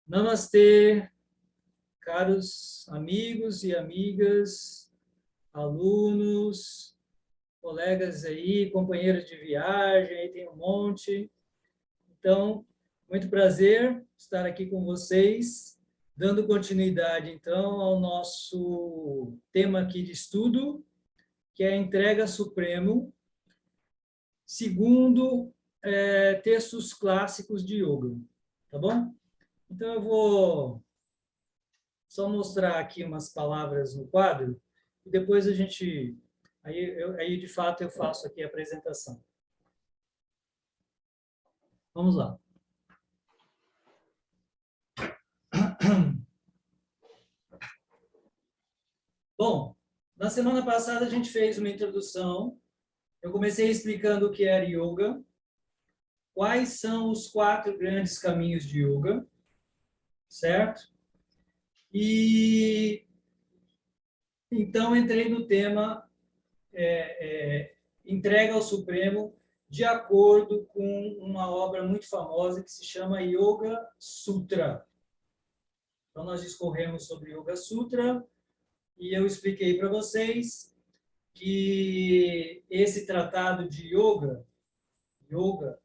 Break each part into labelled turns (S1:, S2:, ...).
S1: Namastê, caros amigos e amigas, alunos, colegas aí, companheiros de viagem, aí tem um monte. Então, muito prazer estar aqui com vocês, dando continuidade, então, ao nosso tema aqui de estudo, que é a entrega supremo, segundo textos clássicos de yoga, tá bom? Então, eu vou só mostrar aqui umas palavras no quadro e depois a gente, aí de fato eu faço aqui a apresentação. Vamos lá. Bom, na semana passada a gente fez uma introdução. Eu comecei explicando o que era yoga, quais são os 4 grandes caminhos de yoga, certo? E então entrei no tema entrega ao Supremo, de acordo com uma obra muito famosa que se chama Yoga Sutra. Então, nós discorremos sobre Yoga Sutra e eu expliquei para vocês que esse tratado de Yoga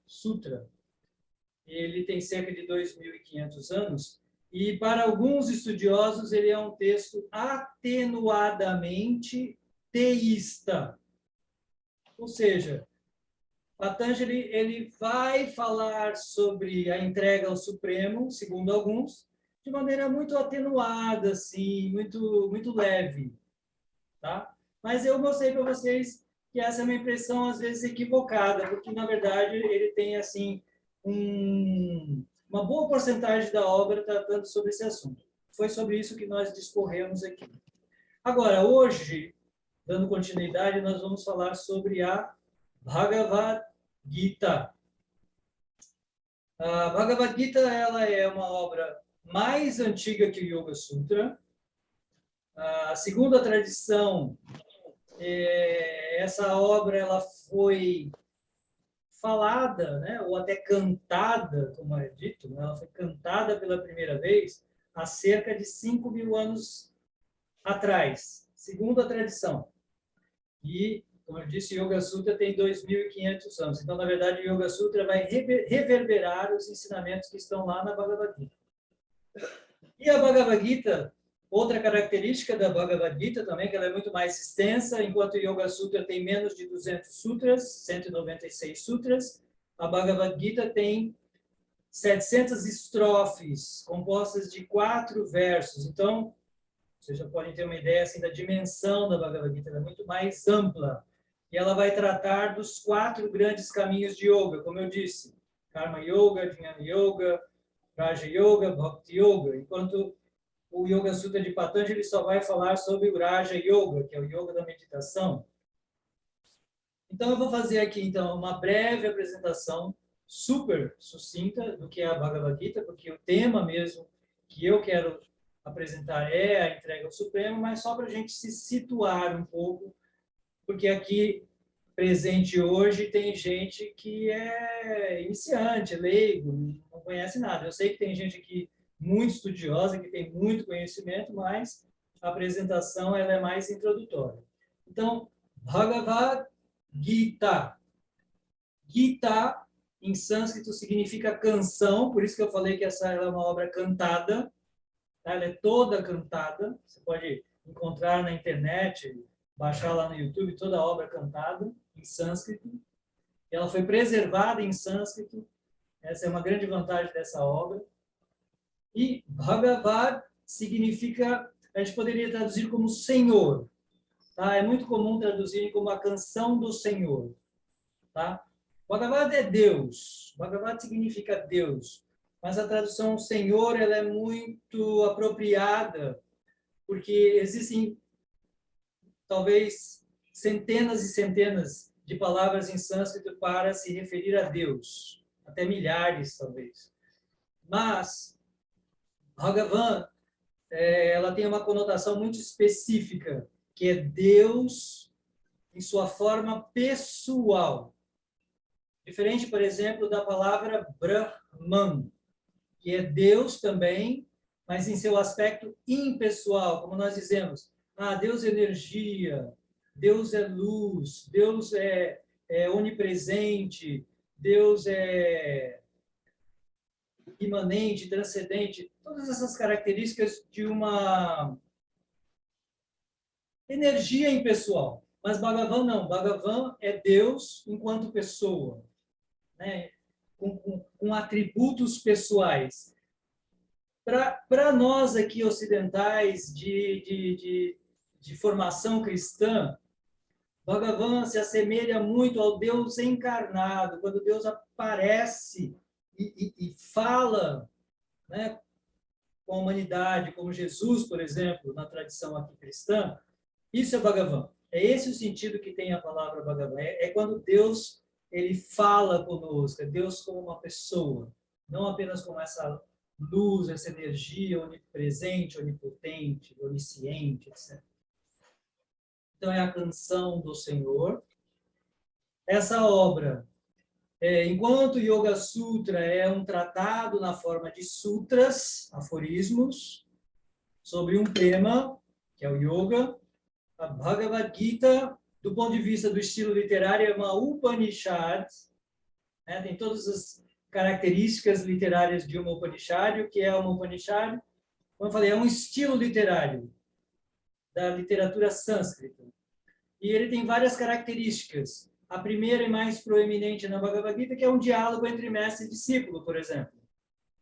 S1: Sutra, ele tem cerca de 2.500 anos e, para alguns estudiosos, ele é um texto atenuadamente teísta. Ou seja, Patanjali ele vai falar sobre a entrega ao Supremo, segundo alguns, de maneira muito atenuada, assim, muito leve, tá? Mas eu mostrei para vocês que essa é uma impressão às vezes equivocada, porque na verdade ele tem assim uma boa porcentagem da obra tratando sobre esse assunto. Foi sobre isso que nós discorremos aqui. Agora, hoje, dando continuidade, nós vamos falar sobre a Bhagavad Gita. A Bhagavad Gita ela é uma obra mais antiga que o Yoga Sutra. Segundo a tradição, essa obra ela foi falada, né, ou até cantada, como é dito, né, ela foi cantada pela primeira vez há cerca de 5.000 anos atrás, segundo a tradição. E, como eu disse, o Yoga Sutra tem 2.500 anos. Então, na verdade, o Yoga Sutra vai reverberar os ensinamentos que estão lá na Bhagavad Gita. E a Bhagavad Gita, outra característica da Bhagavad Gita também, que ela é muito mais extensa, enquanto o Yoga Sutra tem menos de 200 sutras, 196 sutras, a Bhagavad Gita tem 700 estrofes, compostas de 4 versos. Então, vocês já podem ter uma ideia assim, da dimensão da Bhagavad Gita, ela é muito mais ampla. E ela vai tratar dos 4 grandes caminhos de yoga, como eu disse. Karma Yoga, Jnana Yoga, Raja Yoga, Bhakti Yoga. Enquanto o Yoga Sutra de Patanjali só vai falar sobre o Raja Yoga, que é o yoga da meditação. Então, eu vou fazer aqui, então, uma breve apresentação super sucinta do que é a Bhagavad Gita, porque o tema mesmo que eu quero apresentar é a entrega ao Supremo, mas só para a gente se situar um pouco, porque aqui presente hoje tem gente que é iniciante, leigo, não conhece nada. Eu sei que tem gente aqui muito estudiosa, que tem muito conhecimento, mas a apresentação ela é mais introdutória. Então, Bhagavad Gita. Gita, em sânscrito, significa canção, por isso que eu falei que essa é uma obra cantada. Ela é toda cantada, você pode encontrar na internet, baixar lá no YouTube, toda a obra cantada em sânscrito. Ela foi preservada em sânscrito, essa é uma grande vantagem dessa obra. E Bhagavad significa, a gente poderia traduzir como Senhor. Tá? É muito comum traduzir como a canção do Senhor. Tá? Bhagavad é Deus, Bhagavad significa Deus. Mas a tradução Senhor ela é muito apropriada, porque existem talvez centenas e centenas de palavras em sânscrito para se referir a Deus, até milhares talvez. Mas Bhagavan, ela tem uma conotação muito específica, que é Deus em sua forma pessoal. Diferente, por exemplo, da palavra Brahman. que é Deus também, mas em seu aspecto impessoal, como nós dizemos. Deus é energia, Deus é luz, Deus é onipresente, Deus é imanente, transcendente, todas essas características de uma energia impessoal. Mas Bhagavan não, Bhagavan é Deus enquanto pessoa, né? com atributos pessoais. Para nós aqui ocidentais de formação cristã, Bhagavan se assemelha muito ao Deus encarnado, quando Deus aparece e fala, né, com a humanidade, como Jesus, por exemplo, na tradição aqui cristã. Isso é Bhagavan. É esse o sentido que tem a palavra Bhagavan. É quando Deus ele fala conosco, é Deus como uma pessoa, não apenas como essa luz, essa energia onipresente, onipotente, onisciente, etc. Então, é a canção do Senhor. Essa obra, enquanto o Yoga Sutra é um tratado na forma de sutras, aforismos, sobre um tema, que é o Yoga, a Bhagavad Gita, do ponto de vista do estilo literário, é uma Upanishad, né? Tem todas as características literárias de uma Upanishad. O que é uma Upanishad? Como eu falei, é um estilo literário da literatura sânscrita. E ele tem várias características. A primeira e mais proeminente na Bhagavad Gita, que é um diálogo entre mestre e discípulo, por exemplo.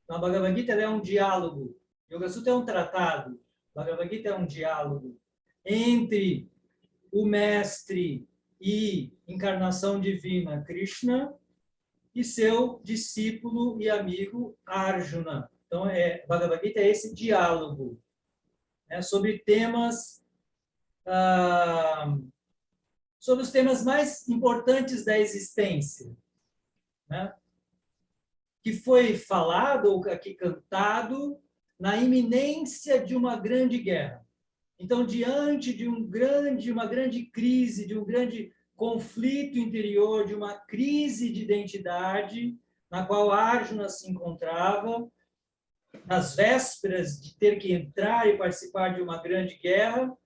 S1: Então, a Bhagavad Gita é um diálogo. Yoga Sutra é um tratado. Bhagavad Gita é um diálogo entre o mestre e encarnação divina Krishna e seu discípulo e amigo Arjuna. Então, Bhagavad Gita é esse diálogo, né, sobre temas, sobre os temas mais importantes da existência, né, que foi falado ou aqui cantado na iminência de uma grande guerra. Então, diante de uma grande crise, de um grande conflito interior, de uma crise de identidade, na qual Arjuna se encontrava, nas vésperas de ter que entrar e participar de uma grande guerra,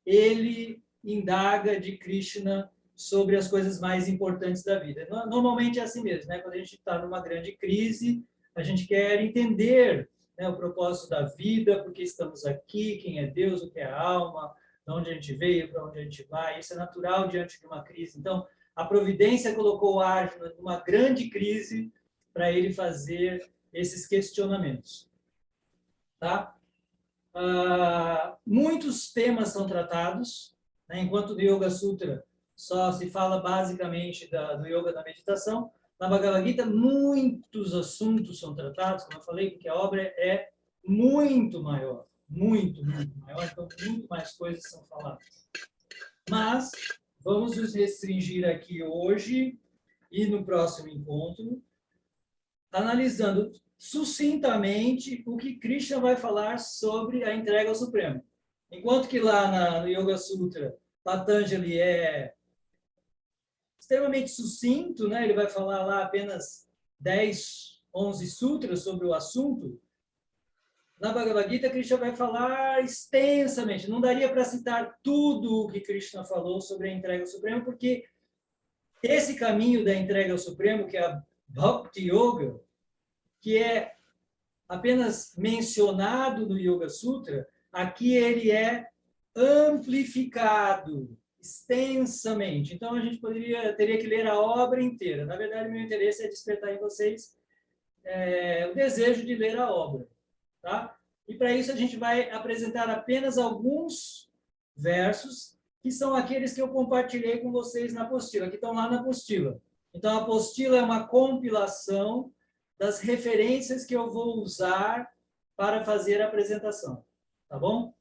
S1: ele indaga de Krishna sobre as coisas mais importantes da vida. Normalmente é assim mesmo, né? Quando a gente está numa grande crise, a gente quer entender, né, o propósito da vida, por que estamos aqui, quem é Deus, o que é a alma, de onde a gente veio, para onde a gente vai. Isso é natural diante de uma crise. Então, a providência colocou Arjuna numa grande crise para ele fazer esses questionamentos. Tá? Muitos temas são tratados, né? Enquanto no Yoga Sutra só se fala basicamente do yoga da meditação, na Bhagavad Gita muitos assuntos são tratados, como eu falei, porque a obra é muito maior, muito maior, então muito mais coisas são faladas. Mas vamos nos restringir aqui hoje e no próximo encontro, analisando sucintamente o que Krishna vai falar sobre a entrega ao Supremo. Enquanto que lá no Yoga Sutra, Patanjali é extremamente sucinto, né? Ele vai falar lá apenas 10, 11 sutras sobre o assunto. Na Bhagavad Gita, Krishna vai falar extensamente. Não daria para citar tudo o que Krishna falou sobre a entrega ao Supremo, porque esse caminho da entrega ao Supremo, que é a Bhakti Yoga, que é apenas mencionado no Yoga Sutra, aqui ele é amplificado extensamente. Então, a gente teria que ler a obra inteira. Na verdade, meu interesse é despertar em vocês o desejo de ler a obra. Tá? E, para isso, a gente vai apresentar apenas alguns versos, que são aqueles que eu compartilhei com vocês na apostila, que estão lá na apostila. Então, a apostila é uma compilação das referências que eu vou usar para fazer a apresentação, tá bom?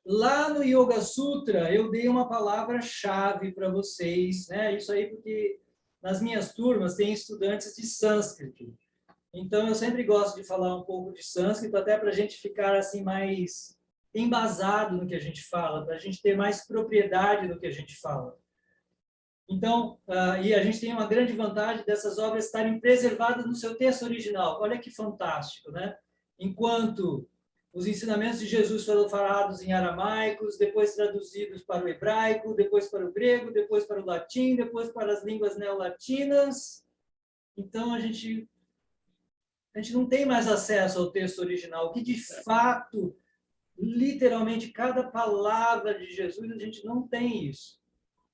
S1: Lá no Yoga Sutra, eu dei uma palavra-chave para vocês, né? Isso aí porque nas minhas turmas tem estudantes de sânscrito. Então, eu sempre gosto de falar um pouco de sânscrito, até para a gente ficar assim mais embasado no que a gente fala, para a gente ter mais propriedade no que a gente fala. Então, e a gente tem uma grande vantagem dessas obras estarem preservadas no seu texto original. Olha que fantástico, né? Enquanto os ensinamentos de Jesus foram falados em aramaicos, depois traduzidos para o hebraico, depois para o grego, depois para o latim, depois para as línguas neolatinas. Então, a gente não tem mais acesso ao texto original, o que de fato, literalmente, cada palavra de Jesus, a gente não tem isso.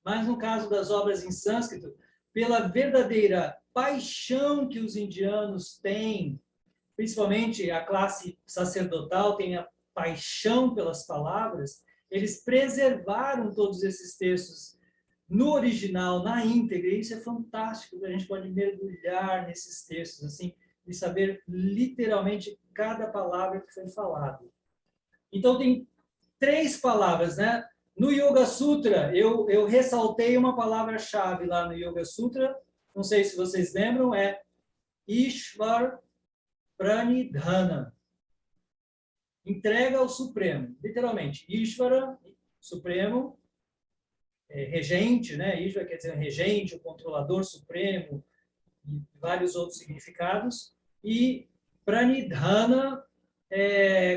S1: Mas no caso das obras em sânscrito, pela verdadeira paixão que os indianos têm, principalmente a classe sacerdotal tem a paixão pelas palavras, eles preservaram todos esses textos no original, na íntegra, e isso é fantástico, a gente pode mergulhar nesses textos, assim, e saber literalmente cada palavra que foi falada. Então, tem 3 palavras, né? No Yoga Sutra, eu ressaltei uma palavra-chave lá no Yoga Sutra, não sei se vocês lembram, é Ishvar Pranidhana. Entrega ao Supremo, literalmente. Ishvara, Supremo, regente, né? Ishvara quer dizer regente, o controlador supremo, e vários outros significados. E Pranidhana,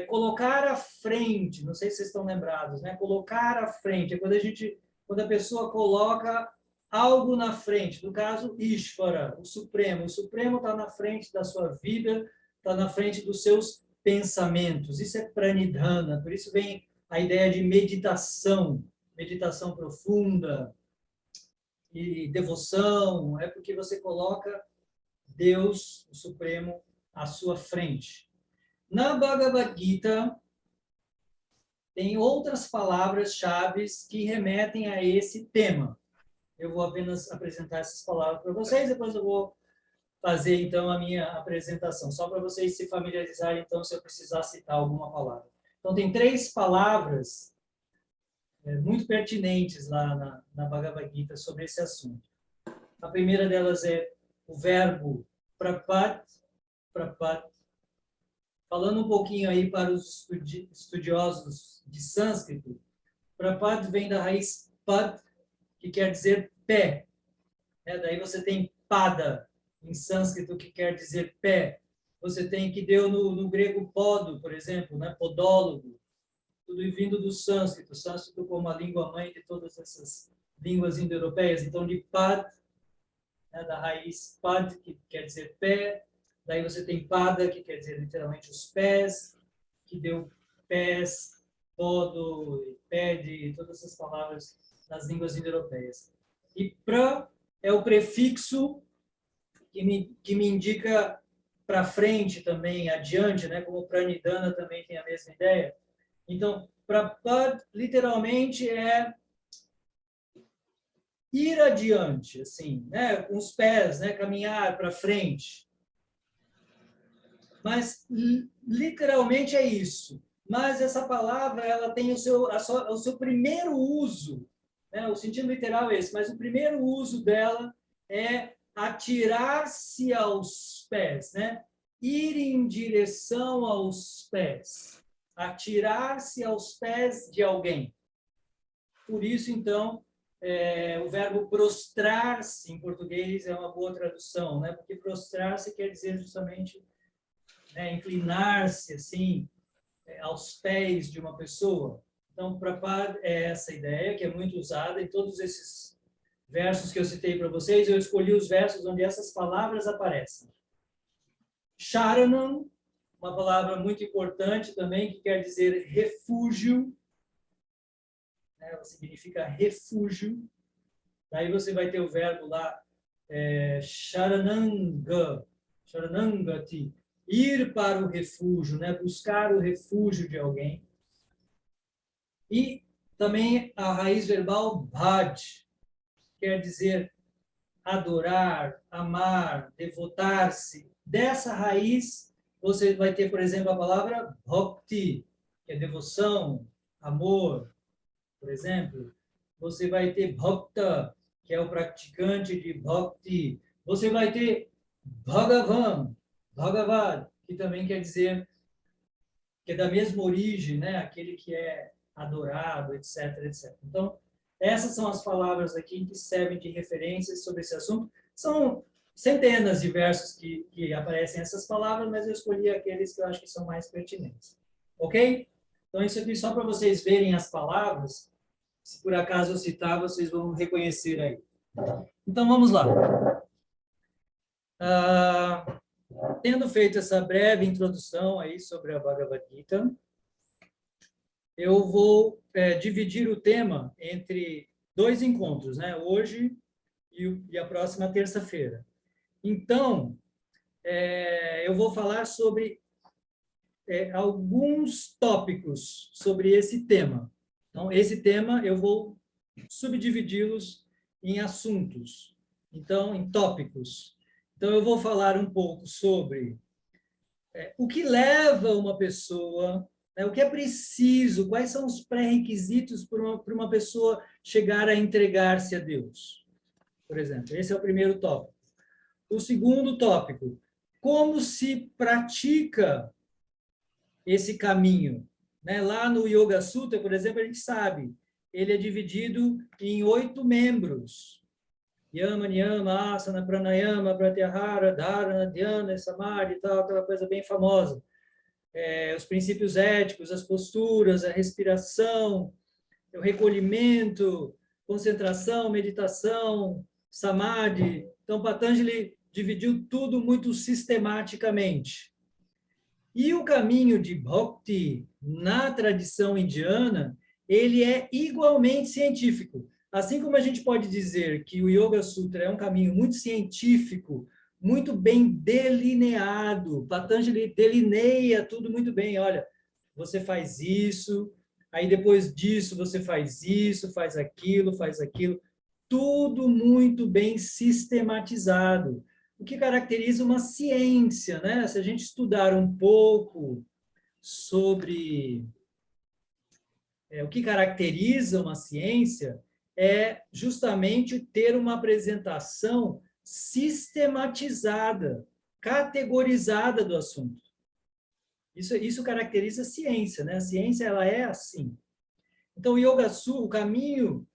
S1: colocar à frente, não sei se vocês estão lembrados, né? Colocar à frente é quando a pessoa coloca algo na frente, no caso, Ishvara, o Supremo está na frente da sua vida, está na frente dos seus pensamentos, isso é Pranidhana, por isso vem a ideia de meditação profunda e devoção, é porque você coloca Deus, o Supremo, à sua frente. Na Bhagavad Gita, tem outras palavras-chave que remetem a esse tema. Eu vou apenas apresentar essas palavras para vocês, depois eu vou fazer, então, a minha apresentação, só para vocês se familiarizarem, então, se eu precisar citar alguma palavra. Então, tem 3 palavras muito pertinentes lá na Bhagavad Gita sobre esse assunto. A primeira delas é o verbo prapat, falando um pouquinho aí para os estudiosos de sânscrito, prapat vem da raiz pad, que quer dizer pé. Daí você tem pada, em sânscrito, que quer dizer pé. Você tem que deu no grego podo, por exemplo, né? Podólogo. Tudo vindo do sânscrito. Sânscrito como a língua mãe de todas essas línguas indo-europeias. Então, de pad, da raiz pad, que quer dizer pé. Daí você tem pada, que quer dizer literalmente os pés, que deu pés, podo, pede, todas essas palavras nas línguas indo-europeias. E pra é o prefixo que me indica para frente também, adiante, né? Como pranidhana também tem a mesma ideia. Então, prapad literalmente é ir adiante, assim, né? Com os pés, né? Caminhar para frente. Mas literalmente é isso. Mas essa palavra ela tem o seu primeiro uso, né? O sentido literal é esse, mas o primeiro uso dela é atirar-se aos pés, né? Ir em direção aos pés, atirar-se aos pés de alguém. Por isso, então, o verbo prostrar-se em português é uma boa tradução, né? Porque prostrar-se quer dizer justamente inclinar-se assim aos pés de uma pessoa. Então, Prabhupada é essa ideia que é muito usada em todos esses versos que eu citei para vocês. Eu escolhi os versos onde essas palavras aparecem. Sharanam, uma palavra muito importante também, que quer dizer refúgio, significa refúgio. Daí você vai ter o verbo lá, Sharananga, Sharanangati, ir para o refúgio, né? Buscar o refúgio de alguém. E também a raiz verbal bhaj, quer dizer adorar, amar, devotar-se. Dessa raiz, você vai ter, por exemplo, a palavra bhakti, que é devoção, amor, por exemplo. Você vai ter bhakta, que é o praticante de bhakti. Você vai ter bhagavan, bhagavad, que também quer dizer que é da mesma origem, né? Aquele que é adorado, etc, etc. Então, Essas são as palavras aqui que servem de referência sobre esse assunto. São centenas de versos que aparecem essas palavras, mas eu escolhi aqueles que eu acho que são mais pertinentes. Ok? Então, isso aqui só para vocês verem as palavras. Se por acaso eu citar, vocês vão reconhecer aí. Então, vamos lá. Tendo feito essa breve introdução aí sobre a Bhagavad Gita, eu vou dividir o tema entre 2 encontros, né? Hoje e a próxima terça-feira. Então, eu vou falar sobre alguns tópicos sobre esse tema. Então, esse tema eu vou subdividi-los em assuntos, então, em tópicos. Então, eu vou falar um pouco sobre o que leva uma pessoa, o que é preciso, quais são os pré-requisitos para uma pessoa chegar a entregar-se a Deus. Por exemplo, esse é o primeiro tópico. O segundo tópico, como se pratica esse caminho. Lá no Yoga Sutra, por exemplo, a gente sabe, ele é dividido em 8 membros. Yama, Niyama, Asana, Pranayama, Pratyahara, Dharana, Dhyana, Samadhi e tal, aquela coisa bem famosa. Os princípios éticos, as posturas, a respiração, o recolhimento, concentração, meditação, Samadhi. Então, Patanjali dividiu tudo muito sistematicamente. E o caminho de Bhakti, na tradição indiana, ele é igualmente científico. Assim como a gente pode dizer que o Yoga Sutra é um caminho muito científico, muito bem delineado, Patanjali delineia tudo muito bem. Olha, você faz isso, aí depois disso você faz isso, faz aquilo, tudo muito bem sistematizado. O que caracteriza uma ciência, né? Se a gente estudar um pouco sobre o que caracteriza uma ciência, é justamente ter uma apresentação sistematizada, categorizada do assunto. Isso caracteriza a ciência, né? A ciência, ela é assim. Então, o caminho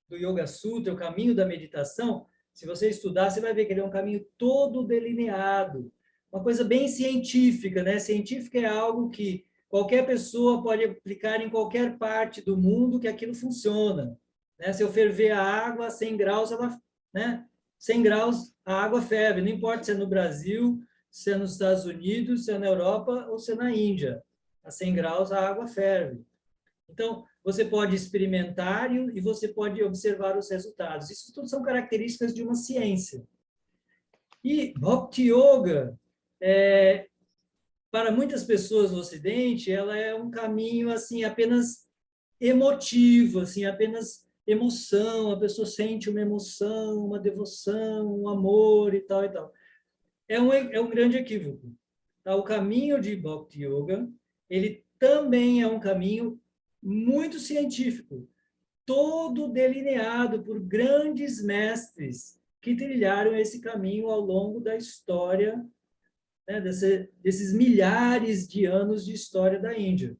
S1: do Yoga Sutra, o caminho da meditação, se você estudar, você vai ver que ele é um caminho todo delineado, uma coisa bem científica, né? Científica é algo que qualquer pessoa pode aplicar em qualquer parte do mundo que aquilo funciona, né? Se eu ferver a água a 100 graus, ela, né? 100 graus, a água ferve, não importa se é no Brasil, se é nos Estados Unidos, se é na Europa ou se é na Índia. A 100 graus, a água ferve. Então, você pode experimentar e você pode observar os resultados. Isso tudo são características de uma ciência. E Bhakti Yoga, para muitas pessoas no Ocidente, ela é um caminho assim apenas emotivo, assim, apenas emoção, a pessoa sente uma emoção, uma devoção, um amor e tal e tal. É um grande equívoco. Tá? O caminho de Bhakti Yoga, ele também é um caminho muito científico, todo delineado por grandes mestres que trilharam esse caminho ao longo da história, né, desses milhares de anos de história da Índia.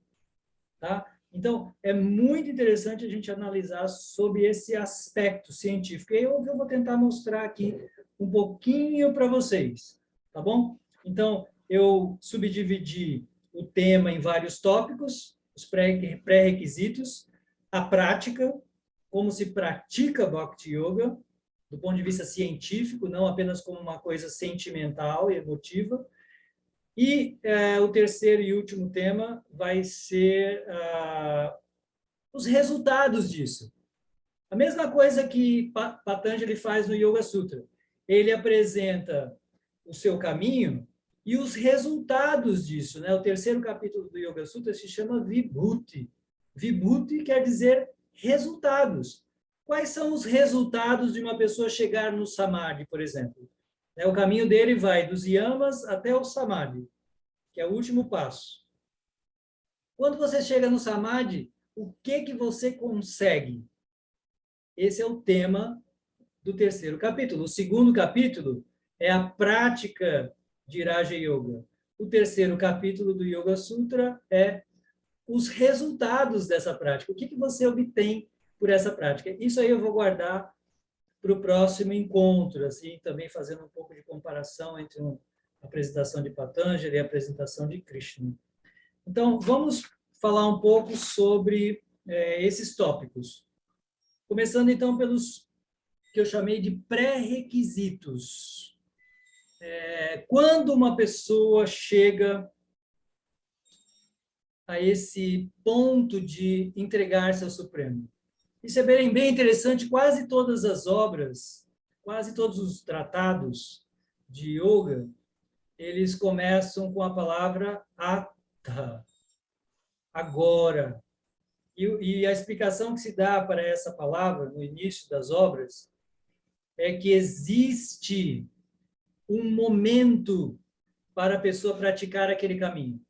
S1: Tá? Então, é muito interessante a gente analisar sobre esse aspecto científico. E eu vou tentar mostrar aqui um pouquinho para vocês, tá bom? Então, eu subdividi o tema em vários tópicos, os pré-requisitos, a prática, como se pratica Bhakti Yoga, do ponto de vista científico, não apenas como uma coisa sentimental e emotiva. E o terceiro e último tema vai ser os resultados disso. A mesma coisa que Patanjali faz no Yoga Sutra. Ele apresenta o seu caminho e os resultados disso, né? O terceiro capítulo do Yoga Sutra se chama Vibhuti. Vibhuti quer dizer resultados. Quais são os resultados de uma pessoa chegar no Samadhi, por exemplo? O caminho dele vai dos yamas até o Samadhi, que é o último passo. Quando você chega no Samadhi, o que você consegue? Esse é o tema do terceiro capítulo. O segundo capítulo é a prática de Raja Yoga. O terceiro capítulo do Yoga Sutra é os resultados dessa prática. O que você obtém por essa prática. Isso aí eu vou guardar para o próximo encontro, assim, também fazendo um pouco de comparação entre a apresentação de Patanjali e a apresentação de Krishna. Então, vamos falar um pouco sobre esses tópicos. Começando, então, pelos que eu chamei de pré-requisitos. Quando uma pessoa chega a esse ponto de entregar-se ao Supremo? Isso é bem interessante, quase todas as obras, quase todos os tratados de yoga, eles começam com a palavra atha, agora. E a explicação que se dá para essa palavra no início das obras é que existe um momento para a pessoa praticar aquele caminho.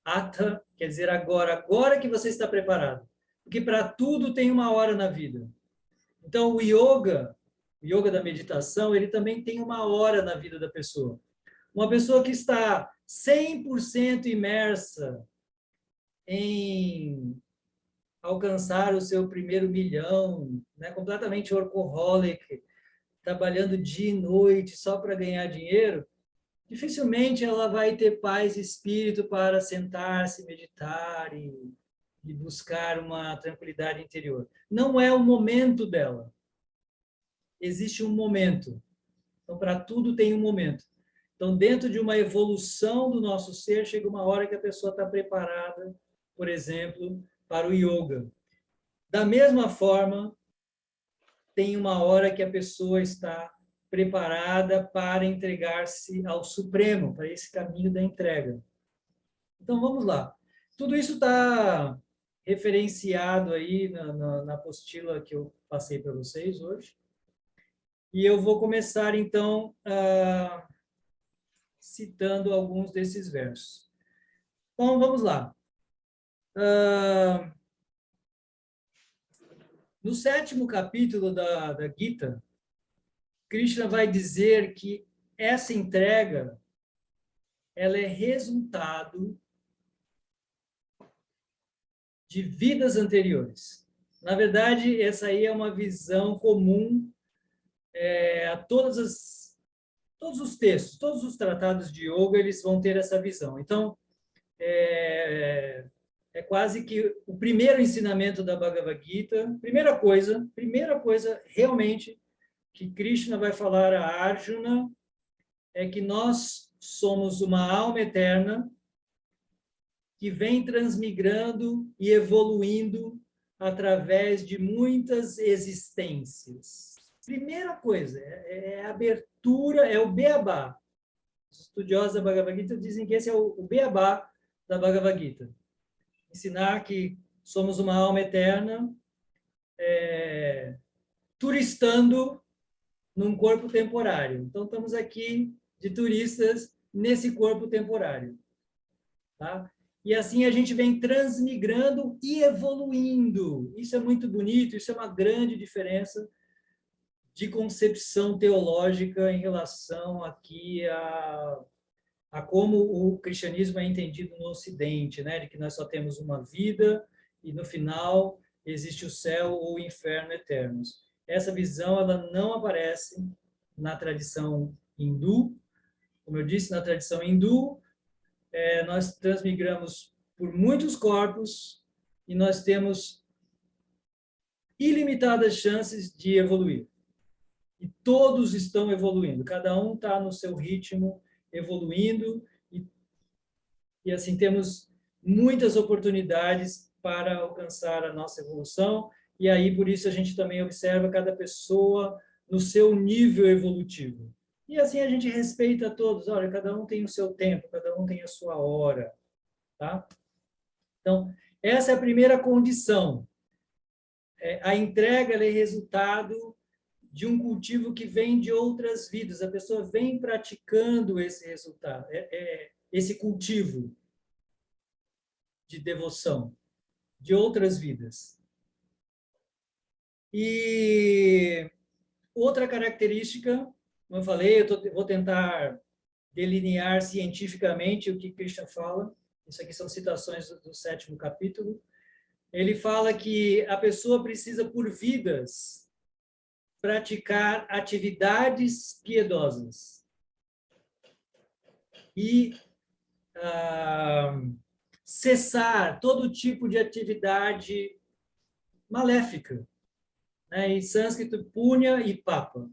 S1: Atha quer dizer agora que você está preparado. Porque para tudo tem uma hora na vida. Então, o yoga da meditação, ele também tem uma hora na vida da pessoa. Uma pessoa que está 100% imersa em alcançar o seu primeiro milhão, né? Completamente workaholic, trabalhando dia e noite só para ganhar dinheiro, dificilmente ela vai ter paz e espírito para sentar-se, meditar e buscar uma tranquilidade interior. Não é o momento dela. Existe um momento. Então, para tudo tem um momento. Então, dentro de uma evolução do nosso ser, chega uma hora que a pessoa está preparada, por exemplo, para o yoga. Da mesma forma, tem uma hora que a pessoa está preparada para entregar-se ao Supremo, para esse caminho da entrega. Então, vamos lá. Tudo isso está referenciado aí na apostila que eu passei para vocês hoje. E eu vou começar, então, citando alguns desses versos. Então, vamos lá. No 7º capítulo da Gita, Krishna vai dizer que essa entrega ela é resultado de vidas anteriores. Na verdade, essa aí é uma visão comum a todos os textos, todos os tratados de yoga, eles vão ter essa visão. Então, é quase que o primeiro ensinamento da Bhagavad Gita, primeira coisa realmente que Krishna vai falar a Arjuna é que nós somos uma alma eterna que vem transmigrando e evoluindo através de muitas existências. Primeira coisa, é a abertura, é o beabá. Os estudiosos da Bhagavad Gita dizem que esse é o beabá da Bhagavad Gita. Ensinar que somos uma alma eterna, turistando num corpo temporário. Então, estamos aqui de turistas nesse corpo temporário. Tá? E assim a gente vem transmigrando e evoluindo. Isso é muito bonito, isso é uma grande diferença de concepção teológica em relação aqui a como o cristianismo é entendido no Ocidente, né? De que nós só temos uma vida e no final existe o céu ou o inferno eternos. Essa visão ela não aparece na tradição hindu. Como eu disse, na tradição hindu, nós transmigramos por muitos corpos e nós temos ilimitadas chances de evoluir. E todos estão evoluindo, cada um está no seu ritmo, evoluindo, e assim temos muitas oportunidades para alcançar a nossa evolução, e aí por isso a gente também observa cada pessoa no seu nível evolutivo. E assim a gente respeita todos, olha, cada um tem o seu tempo, cada um tem a sua hora, tá? Então, essa é a primeira condição. A entrega é resultado de um cultivo que vem de outras vidas. A pessoa vem praticando esse resultado, esse cultivo de devoção de outras vidas. E outra característica, como eu falei, vou tentar delinear cientificamente o que Krishna fala. Isso aqui são citações do 7º capítulo. ele fala que a pessoa precisa, por vidas, praticar atividades piedosas e cessar todo tipo de atividade maléfica. Né? Em sânscrito, punya e papa.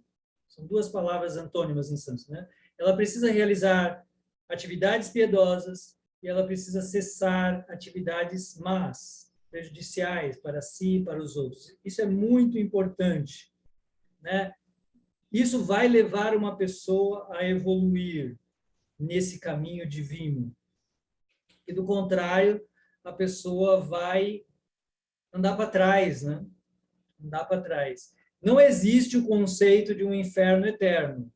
S1: São duas palavras antônimas em sânscrito. Né? Ela precisa realizar atividades piedosas e ela precisa cessar atividades más, prejudiciais para si e para os outros. Isso é muito importante. Né? Isso vai levar uma pessoa a evoluir nesse caminho divino. E, do contrário, a pessoa vai andar para trás, né? Andar para trás. Não existe o conceito de um inferno eterno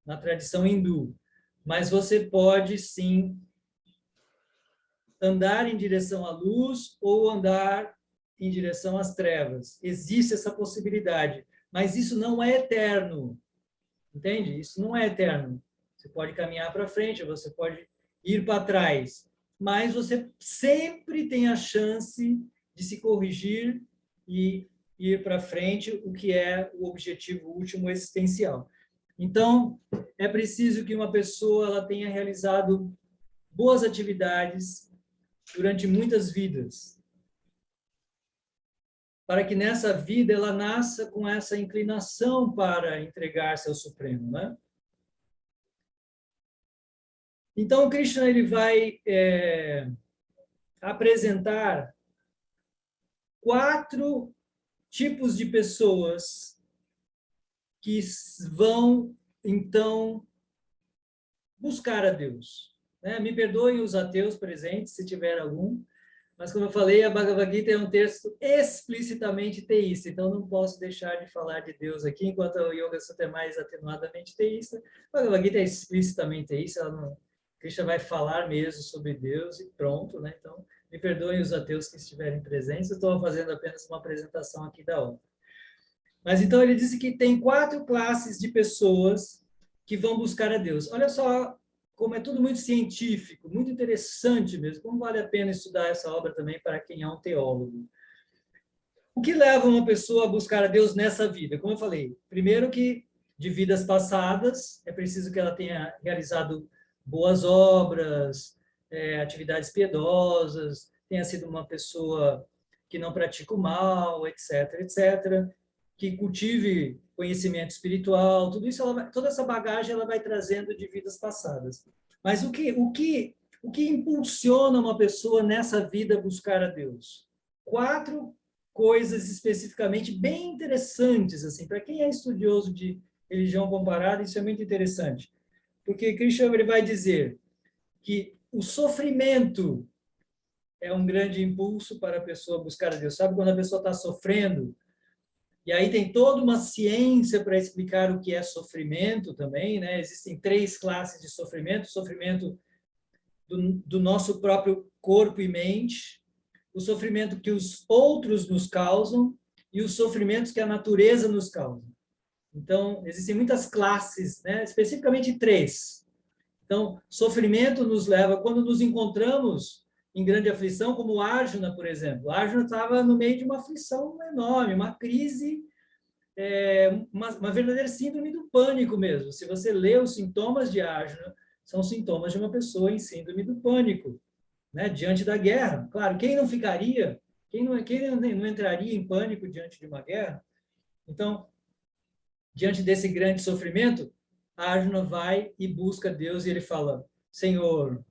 S1: na tradição hindu, mas você pode, sim, andar em direção à luz ou andar em direção às trevas. Existe essa possibilidade, mas isso não é eterno. Entende? Isso não é eterno. Você pode caminhar para frente, você pode ir para trás, mas você sempre tem a chance de se corrigir e ir para frente, o que é o objetivo último existencial. Então, é preciso que uma pessoa ela tenha realizado boas atividades durante muitas vidas, para que nessa vida ela nasça com essa inclinação para entregar-se ao Supremo, né? Então, Krishna ele vai apresentar 4 tipos de pessoas que vão, então, buscar a Deus. Né? Me perdoem os ateus presentes, se tiver algum, mas, como eu falei, a Bhagavad Gita é um texto explicitamente teísta, então não posso deixar de falar de Deus aqui, enquanto o Yoga Sutra é mais atenuadamente teísta. A Bhagavad Gita é explicitamente teísta, ela não... Krishna vai falar mesmo sobre Deus e pronto, né? Então, me perdoem os ateus que estiverem presentes, eu estou fazendo apenas uma apresentação aqui da obra. Mas, então, ele disse que tem 4 classes de pessoas que vão buscar a Deus. Olha só como é tudo muito científico, muito interessante mesmo, como vale a pena estudar essa obra também para quem é um teólogo. O que leva uma pessoa a buscar a Deus nessa vida? Como eu falei, primeiro que de vidas passadas, é preciso que ela tenha realizado boas obras, atividades piedosas, tenha sido uma pessoa que não pratica o mal, etc., etc., que cultive conhecimento espiritual, tudo isso, toda essa bagagem ela vai trazendo de vidas passadas. Mas o que impulsiona uma pessoa nessa vida a buscar a Deus? 4 coisas especificamente bem interessantes, assim, para quem é estudioso de religião comparada, isso é muito interessante. Porque Krishna ele vai dizer que o sofrimento é um grande impulso para a pessoa buscar a Deus. Sabe quando a pessoa está sofrendo? E aí tem toda uma ciência para explicar o que é sofrimento também, né? Existem 3 classes de sofrimento: o sofrimento do nosso próprio corpo e mente, o sofrimento que os outros nos causam e os sofrimentos que a natureza nos causa. Então, existem muitas classes, né? Especificamente 3. Então, sofrimento nos leva, quando nos encontramos em grande aflição, como Arjuna, por exemplo. Arjuna estava no meio de uma aflição enorme, uma crise, uma verdadeira síndrome do pânico mesmo. Se você lê os sintomas de Arjuna, são sintomas de uma pessoa em síndrome do pânico, né? Diante da guerra. Claro, quem não ficaria, quem não entraria em pânico diante de uma guerra? Então, diante desse grande sofrimento, Arjuna vai e busca Deus e ele fala: Senhor,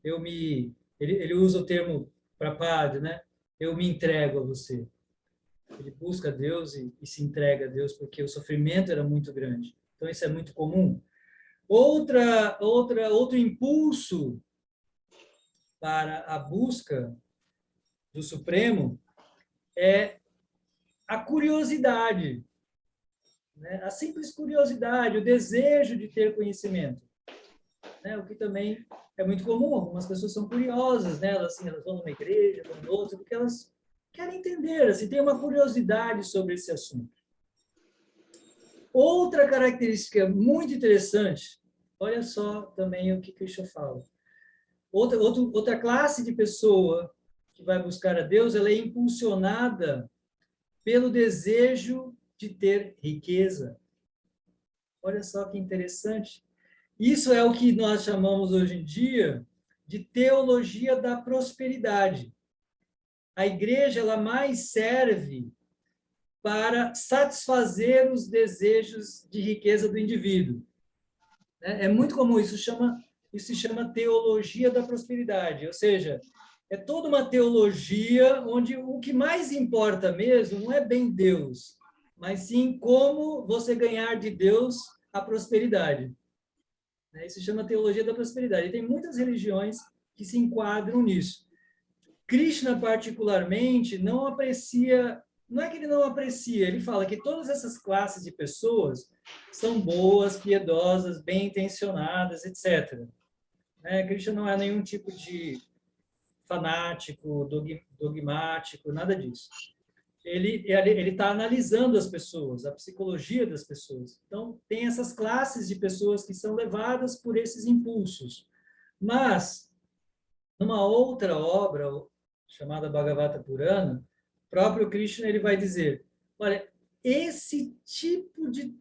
S1: ele usa o termo Prabhupada, né? Eu me entrego a você. Ele busca Deus e se entrega a Deus porque o sofrimento era muito grande. Então isso é muito comum. Outro impulso para a busca do Supremo é a curiosidade, né? A simples curiosidade, o desejo de ter conhecimento, né? O que também é muito comum. Algumas pessoas são curiosas, né? Elas vão numa igreja, vão em outra, porque elas querem entender, assim, tem uma curiosidade sobre esse assunto. Outra característica muito interessante, olha só também o que Krishna fala. Outra classe de pessoa que vai buscar a Deus, ela é impulsionada pelo desejo de ter riqueza. Olha só que interessante. Isso é o que nós chamamos hoje em dia de teologia da prosperidade. A igreja ela mais serve para satisfazer os desejos de riqueza do indivíduo. É muito comum, isso se chama teologia da prosperidade, ou seja, é toda uma teologia onde o que mais importa mesmo não é bem Deus, mas sim como você ganhar de Deus a prosperidade. Isso se chama teologia da prosperidade. E tem muitas religiões que se enquadram nisso. Krishna, particularmente, não aprecia, não é que ele não aprecia, ele fala que todas essas classes de pessoas são boas, piedosas, bem intencionadas, etc. Krishna não é nenhum tipo de fanático, dogmático, nada disso. Ele está analisando as pessoas, a psicologia das pessoas. Então, tem essas classes de pessoas que são levadas por esses impulsos. Mas, numa outra obra, chamada Bhagavata Purana, o próprio Krishna ele vai dizer, olha, esse tipo de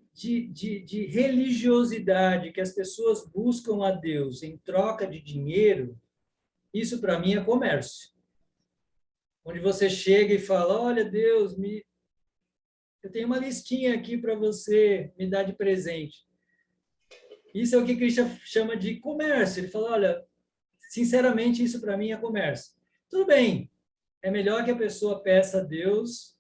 S1: religiosidade que as pessoas buscam a Deus em troca de dinheiro, isso para mim é comércio. Onde você chega e fala, olha, Deus, eu tenho uma listinha aqui para você me dar de presente. Isso é o que Krishna chama de comércio. Ele fala, olha, sinceramente, isso para mim é comércio. Tudo bem, é melhor que a pessoa peça a Deus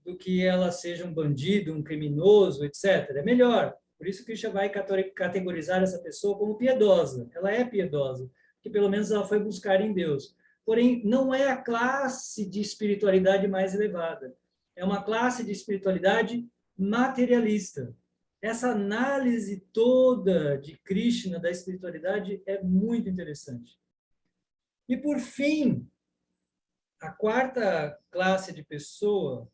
S1: do que ela seja um bandido, um criminoso, etc. É melhor. Por isso Krishna vai categorizar essa pessoa como piedosa. Ela é piedosa, porque pelo menos ela foi buscar em Deus. Porém, não é a classe de espiritualidade mais elevada. É uma classe de espiritualidade materialista. Essa análise toda de Krishna, da espiritualidade, é muito interessante. E, por fim, a quarta classe de pessoa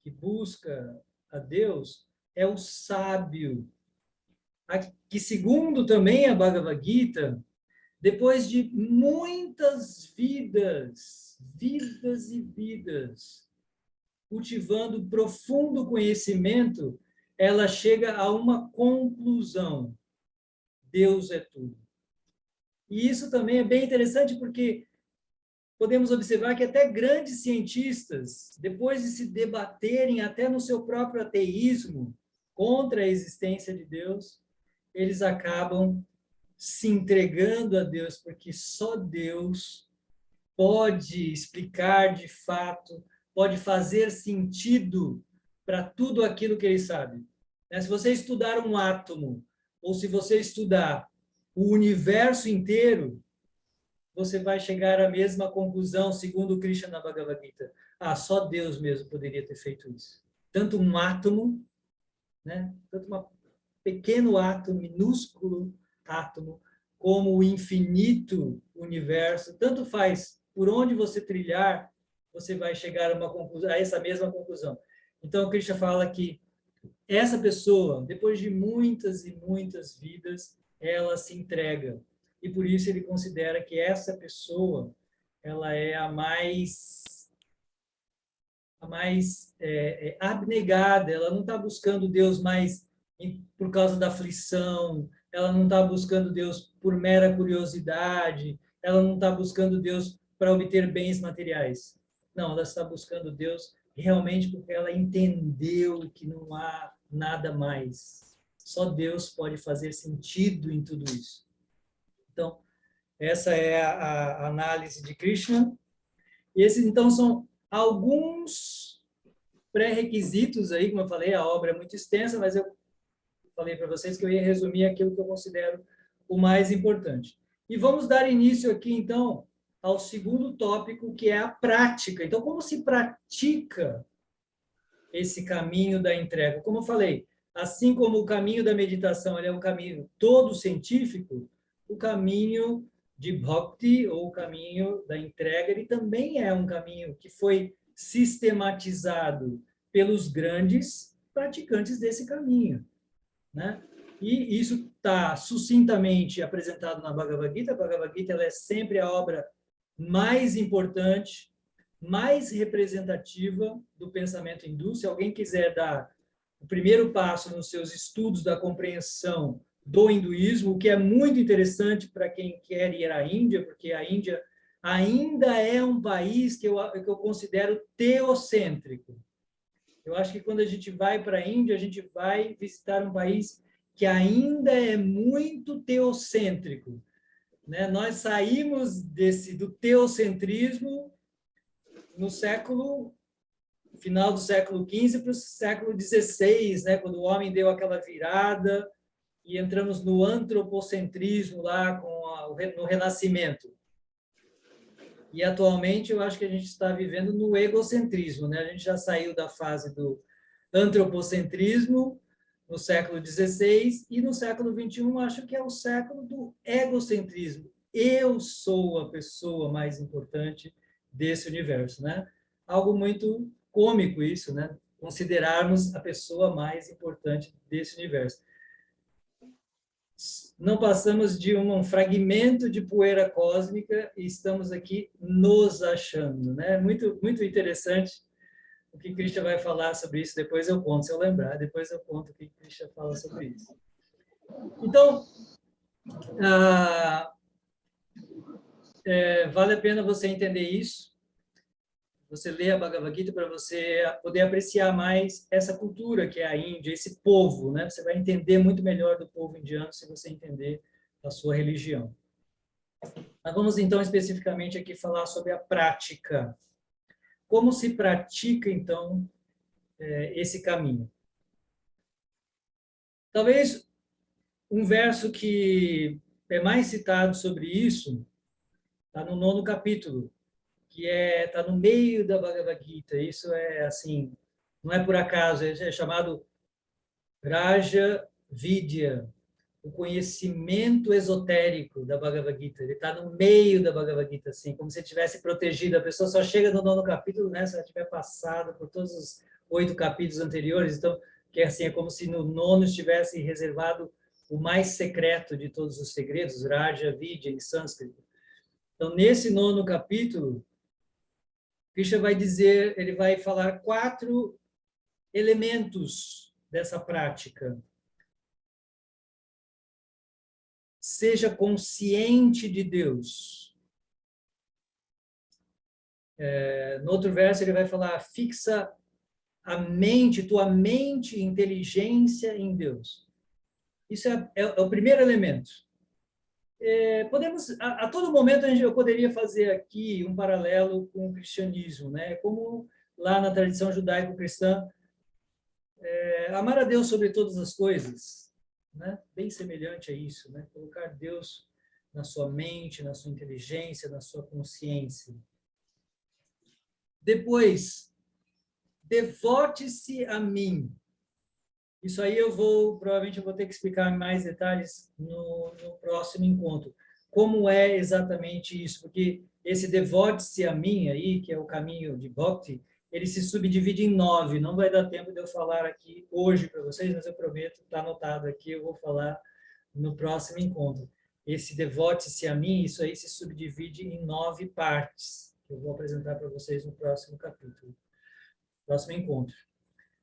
S1: que busca a Deus é o sábio, que, segundo também a Bhagavad Gita, depois de muitas vidas e vidas, cultivando profundo conhecimento, ela chega a uma conclusão: Deus é tudo. E isso também é bem interessante porque podemos observar que até grandes cientistas, depois de se debaterem até no seu próprio ateísmo contra a existência de Deus, eles acabam se entregando a Deus, porque só Deus pode explicar de fato, pode fazer sentido para tudo aquilo que ele sabe. Se você estudar um átomo, ou se você estudar o universo inteiro, você vai chegar à mesma conclusão, segundo Krishna na Bhagavad Gita. Só Deus mesmo poderia ter feito isso. Tanto um átomo, tanto um pequeno átomo, minúsculo átomo, como o infinito universo, tanto faz por onde você trilhar, você vai chegar a essa mesma conclusão. Então, Krishna fala que essa pessoa, depois de muitas e muitas vidas, ela se entrega. E por isso ele considera que essa pessoa, ela é a mais abnegada. Ela não está buscando Deus mais por causa da aflição, ela não está buscando Deus por mera curiosidade, ela não está buscando Deus para obter bens materiais. Não, ela está buscando Deus realmente porque ela entendeu que não há nada mais. Só Deus pode fazer sentido em tudo isso. Então, essa é a análise de Krishna. E esses, então, são alguns pré-requisitos aí, como eu falei, a obra é muito extensa, mas eu falei para vocês que eu ia resumir aquilo que eu considero o mais importante. E vamos dar início aqui, então, ao segundo tópico, que é a prática. Então, como se pratica esse caminho da entrega? Como eu falei, assim como o caminho da meditação ele é um caminho todo científico, o caminho de bhakti, ou o caminho da entrega, ele também é um caminho que foi sistematizado pelos grandes praticantes desse caminho, E isso está sucintamente apresentado na Bhagavad Gita. A Bhagavad Gita ela é sempre a obra mais importante mais representativa do pensamento hindu. Se alguém quiser dar o primeiro passo nos seus estudos da compreensão do hinduísmo, o que é muito interessante para quem quer ir à Índia, porque a Índia ainda é um país que eu considero teocêntrico. Eu acho que quando a gente vai para a Índia, a gente vai visitar um país que ainda é muito teocêntrico, né? Nós saímos do teocentrismo no final do século XV para o século XVI, né? Quando o homem deu aquela virada e entramos no antropocentrismo lá no Renascimento. E atualmente eu acho que a gente está vivendo no egocentrismo, né? A gente já saiu da fase do antropocentrismo no século XVI e no século XXI acho que é o século do egocentrismo. Eu sou a pessoa mais importante desse universo, né? Algo muito cômico isso, né? Considerarmos a pessoa mais importante desse universo. Não passamos de um fragmento de poeira cósmica e estamos aqui nos achando, né? Muito, muito interessante o que Krishna vai falar sobre isso. Depois eu conto, se eu lembrar, depois eu conto o que Krishna fala sobre isso. Então, vale a pena você entender isso. Você lê a Bhagavad Gita para você poder apreciar mais essa cultura que é a Índia, esse povo, né? Você vai entender muito melhor do povo indiano se você entender a sua religião. Nós vamos, então, especificamente aqui falar sobre a prática. Como se pratica, então, esse caminho? Talvez um verso que é mais citado sobre isso está no 9º capítulo, que está no meio da Bhagavad Gita. Isso é assim, não é por acaso, é chamado Raja Vidya, o conhecimento esotérico da Bhagavad Gita. Ele está no meio da Bhagavad Gita, assim, como se estivesse protegido. A pessoa só chega no 9º capítulo, né, se ela tiver passado por todos os 8 capítulos anteriores. Então, que é assim, é como se no 9º estivesse reservado o mais secreto de todos os segredos, Raja Vidya em sânscrito. Então, nesse 9º capítulo, Krishna vai dizer, ele vai falar 4 elementos dessa prática. Seja consciente de Deus. No outro verso ele vai falar, fixa a mente, tua mente e inteligência em Deus. Isso é o primeiro elemento. Podemos, a todo momento eu poderia fazer aqui um paralelo com o cristianismo, né? Como lá na tradição judaico-cristã, amar a Deus sobre todas as coisas, né? Bem semelhante a isso, né? Colocar Deus na sua mente, na sua inteligência, na sua consciência. Depois, devote-se a mim. Isso aí provavelmente eu vou ter que explicar em mais detalhes no próximo encontro. Como é exatamente isso? Porque esse devote-se a mim aí, que é o caminho de Bhakti, ele se subdivide em 9. Não vai dar tempo de eu falar aqui hoje para vocês, mas eu prometo, está anotado aqui, eu vou falar no próximo encontro. Esse devote-se a mim, isso aí se subdivide em 9 partes, que eu vou apresentar para vocês no próximo capítulo, próximo encontro.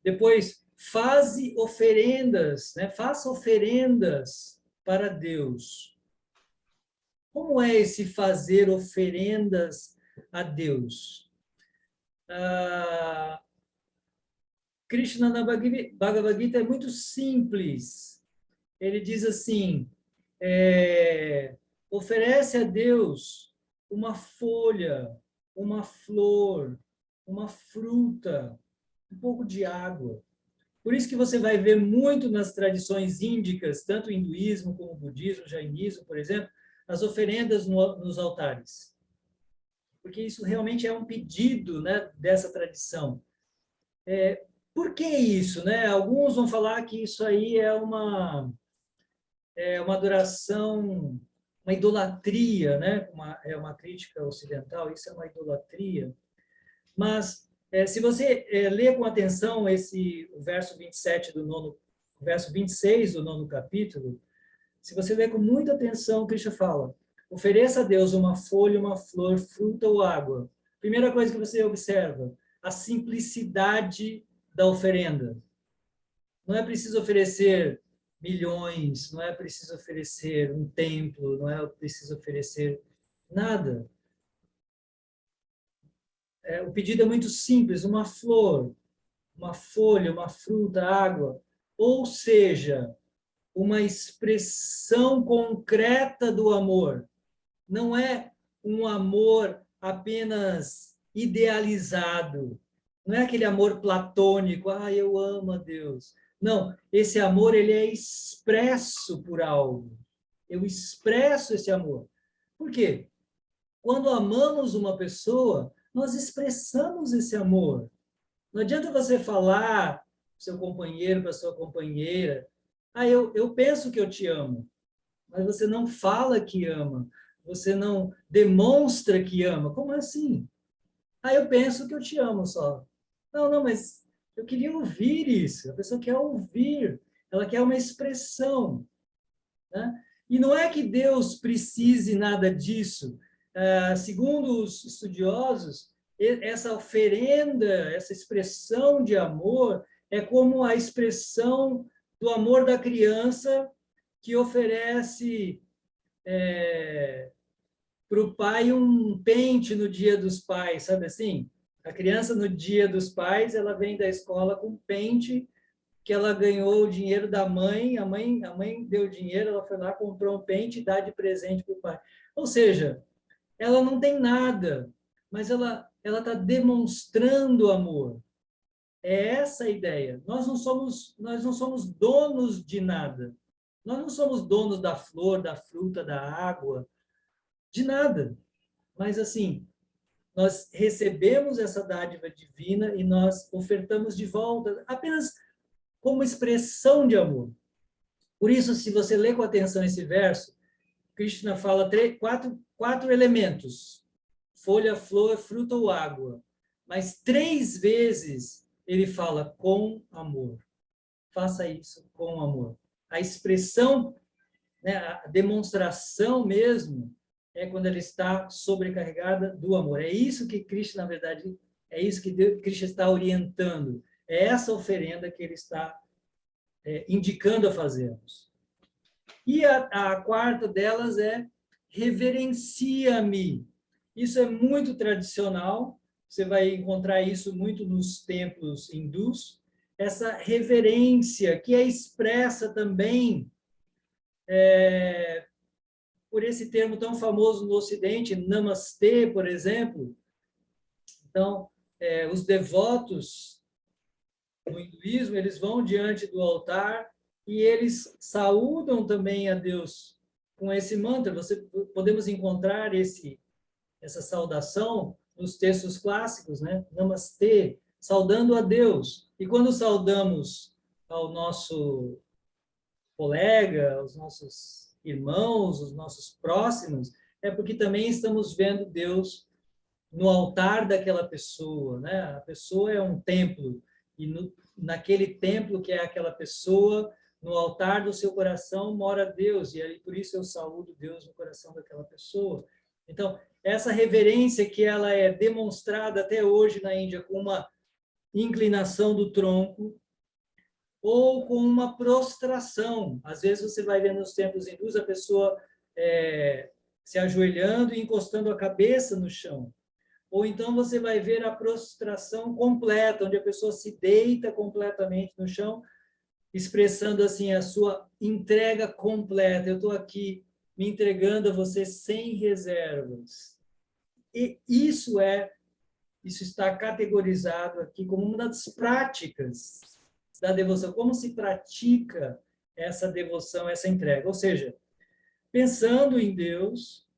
S1: Depois, faze oferendas, né? Faça oferendas para Deus. Como é esse fazer oferendas a Deus? Krishna na Bhagavad Gita é muito simples. Ele diz assim, oferece a Deus uma folha, uma flor, uma fruta, um pouco de água. Por isso que você vai ver muito nas tradições índicas, tanto hinduísmo como budismo, jainismo, por exemplo, as oferendas nos altares. Porque isso realmente é um pedido, né, dessa tradição. Por que isso, né? Alguns vão falar que isso aí é uma adoração, uma idolatria, né? É uma crítica ocidental, isso é uma idolatria. Mas se você ler com atenção o verso 27 o verso 26 do 9º capítulo, se você ler com muita atenção, Krishna fala, ofereça a Deus uma folha, uma flor, fruta ou água. Primeira coisa que você observa, a simplicidade da oferenda. Não é preciso oferecer milhões, não é preciso oferecer um templo, não é preciso oferecer nada. O pedido é muito simples, uma flor, uma folha, uma fruta, água. Ou seja, uma expressão concreta do amor. Não é um amor apenas idealizado. Não é aquele amor platônico, eu amo a Deus. Não, esse amor ele é expresso por algo. Eu expresso esse amor. Por quê? Quando amamos uma pessoa, nós expressamos esse amor. Não adianta você falar para o seu companheiro, para a sua companheira, eu penso que eu te amo, mas você não fala que ama, você não demonstra que ama. Como assim? Eu penso que eu te amo só. Não, não, mas eu queria ouvir isso. A pessoa quer ouvir, ela quer uma expressão, né? E não é que Deus precise nada disso. Segundo os estudiosos, essa oferenda, essa expressão de amor é como a expressão do amor da criança que oferece para o pai um pente no Dia dos Pais, sabe assim? A criança no Dia dos Pais, ela vem da escola com um pente que ela ganhou o dinheiro da mãe, a mãe deu dinheiro, ela foi lá, comprou um pente e dá de presente para o pai. Ou seja, ela não tem nada, mas ela está demonstrando amor. É essa a ideia. Nós não somos donos de nada. Nós não somos donos da flor, da fruta, da água, de nada. Mas assim, nós recebemos essa dádiva divina e nós ofertamos de volta apenas como expressão de amor. Por isso, se você lê com atenção esse verso, Krishna fala quatro elementos: folha, flor, fruta ou água. Mas 3 vezes ele fala com amor. Faça isso com amor. A expressão, né, a demonstração mesmo, é quando ela está sobrecarregada do amor. É isso que Krishna, na verdade, é isso que Krishna está orientando. É essa oferenda que ele está indicando a fazermos. E a quarta delas é reverencia-me. Isso é muito tradicional, você vai encontrar isso muito nos templos hindus, essa reverência que é expressa também por esse termo tão famoso no Ocidente, namastê, por exemplo. Então, os devotos no hinduísmo, eles vão diante do altar e eles saúdam também a Deus com esse mantra. Podemos encontrar essa saudação nos textos clássicos, né? Namastê, saudando a Deus. E quando saudamos ao nosso colega, aos nossos irmãos, os nossos próximos, é porque também estamos vendo Deus no altar daquela pessoa, né? A pessoa é um templo e naquele templo que é aquela pessoa, no altar do seu coração mora Deus e aí por isso eu saúdo Deus no coração daquela pessoa. Então, essa reverência que ela é demonstrada até hoje na Índia com uma inclinação do tronco ou com uma prostração. Às vezes você vai ver nos templos hindus a pessoa se ajoelhando e encostando a cabeça no chão. Ou então você vai ver a prostração completa, onde a pessoa se deita completamente no chão, expressando assim a sua entrega completa. Eu estou aqui me entregando a você sem reservas. E isso está categorizado aqui como uma das práticas da devoção. Como se pratica essa devoção, essa entrega? Ou seja, pensando em Deus,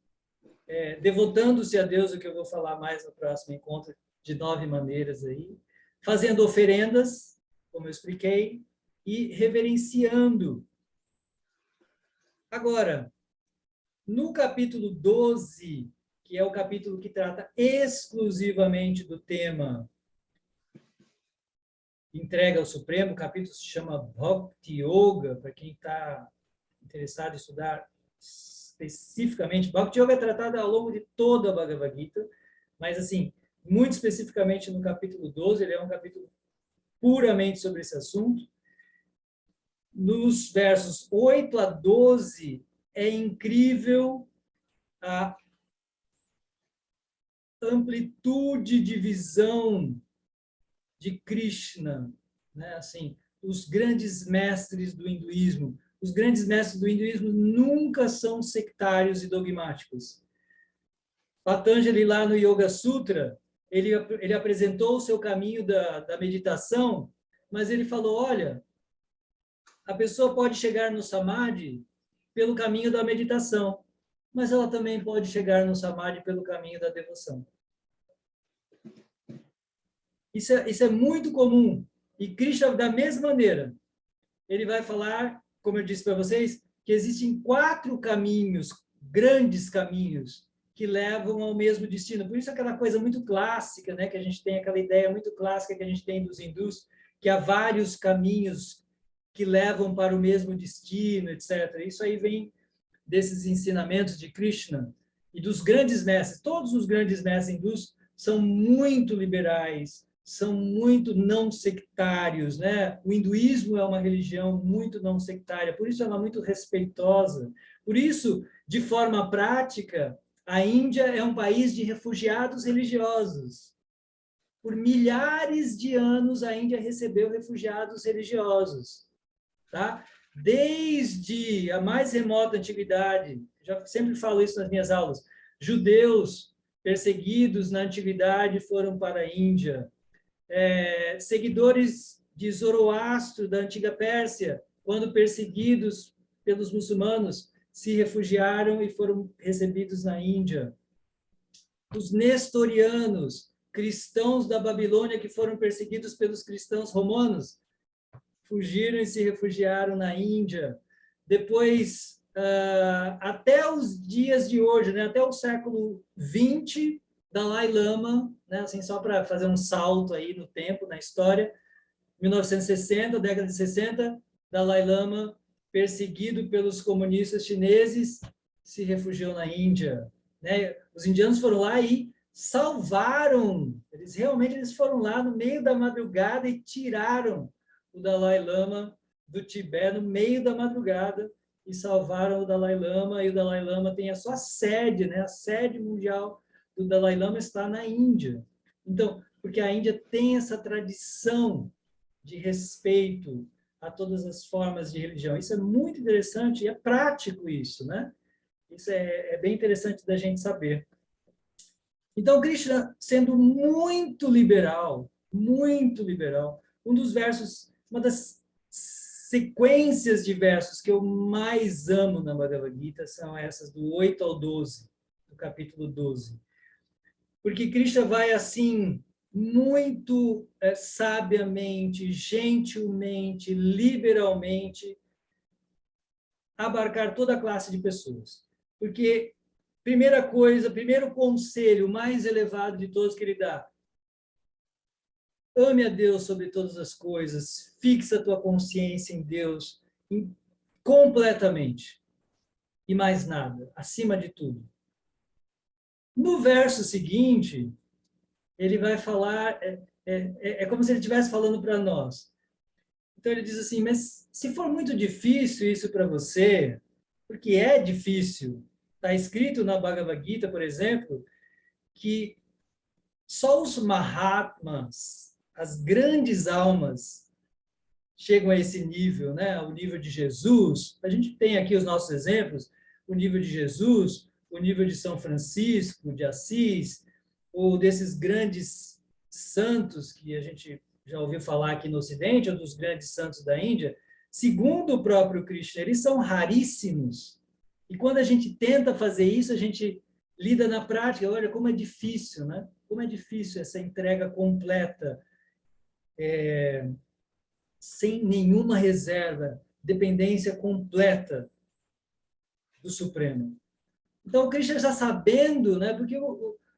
S1: devotando-se a Deus, o que eu vou falar mais no próximo encontro, de 9 maneiras aí, fazendo oferendas, como eu expliquei, e reverenciando. Agora, no capítulo 12, que é o capítulo que trata exclusivamente do tema entrega ao Supremo, o capítulo se chama Bhakti Yoga, para quem está interessado em estudar especificamente. Bhakti Yoga é tratado ao longo de toda a Bhagavad Gita, mas assim, muito especificamente no capítulo 12, ele é um capítulo puramente sobre esse assunto. Nos versos 8 a 12, é incrível a amplitude de visão de Krishna, né? Assim, os grandes mestres do hinduísmo. Os grandes mestres do hinduísmo nunca são sectários e dogmáticos. Patanjali, lá no Yoga Sutra, ele apresentou o seu caminho da meditação, mas ele falou, olha, a pessoa pode chegar no Samadhi pelo caminho da meditação, mas ela também pode chegar no Samadhi pelo caminho da devoção. Isso é muito comum. E Krishna, da mesma maneira, ele vai falar, como eu disse para vocês, que existem 4 caminhos, grandes caminhos, que levam ao mesmo destino. Por isso aquela coisa muito clássica, né, que a gente tem, aquela ideia muito clássica que a gente tem dos hindus, que há vários caminhos que levam para o mesmo destino, etc. Isso aí vem desses ensinamentos de Krishna e dos grandes mestres. Todos os grandes mestres hindus são muito liberais, são muito não sectários, né? O hinduísmo é uma religião muito não sectária, por isso ela é muito respeitosa. Por isso, de forma prática, a Índia é um país de refugiados religiosos. Por milhares de anos, a Índia recebeu refugiados religiosos, tá? Desde a mais remota antiguidade, já sempre falo isso nas minhas aulas, judeus perseguidos na antiguidade foram para a Índia. Seguidores de Zoroastro, da antiga Pérsia, quando perseguidos pelos muçulmanos, se refugiaram e foram recebidos na Índia. Os nestorianos, cristãos da Babilônia que foram perseguidos pelos cristãos romanos, fugiram e se refugiaram na Índia. Depois, até os dias de hoje, né, até o século XX, Dalai Lama, né, assim, só para fazer um salto aí no tempo, na história, 1960, década de 60, Dalai Lama, perseguido pelos comunistas chineses, se refugiou na Índia, né? Os indianos foram lá e salvaram, eles foram lá no meio da madrugada e tiraram o Dalai Lama do Tibete no meio da madrugada e salvaram o Dalai Lama, e o Dalai Lama tem a sua sede, né? A sede mundial do Dalai Lama está na Índia. Então, porque a Índia tem essa tradição de respeito a todas as formas de religião. Isso é muito interessante e é prático isso, né? Isso é bem interessante da gente saber. Então, Krishna, sendo muito liberal, um dos versos, uma das sequências de versos que eu mais amo na Bhagavad Gita são essas do 8 ao 12, do capítulo 12. Porque Krishna vai assim, muito sabiamente, gentilmente, liberalmente, abarcar toda a classe de pessoas. Porque, primeira coisa, primeiro conselho mais elevado de todos que ele dá, ame a Deus sobre todas as coisas, fixa a tua consciência em Deus completamente, e mais nada, acima de tudo. No verso seguinte, ele vai falar, é como se ele estivesse falando para nós. Então ele diz assim, mas se for muito difícil isso para você, porque é difícil, está escrito na Bhagavad Gita, por exemplo, que só os Mahatmas, as grandes almas, chegam a esse nível, né? O nível de Jesus. A gente tem aqui os nossos exemplos, o nível de Jesus, o nível de São Francisco de Assis, ou desses grandes santos que a gente já ouviu falar aqui no Ocidente, ou dos grandes santos da Índia. Segundo o próprio Krishna, eles são raríssimos. E quando a gente tenta fazer isso, a gente lida na prática. Olha como é difícil, né? Como é difícil essa entrega completa, sem nenhuma reserva, dependência completa do Supremo. Então, o Krishna já sabendo, né? Porque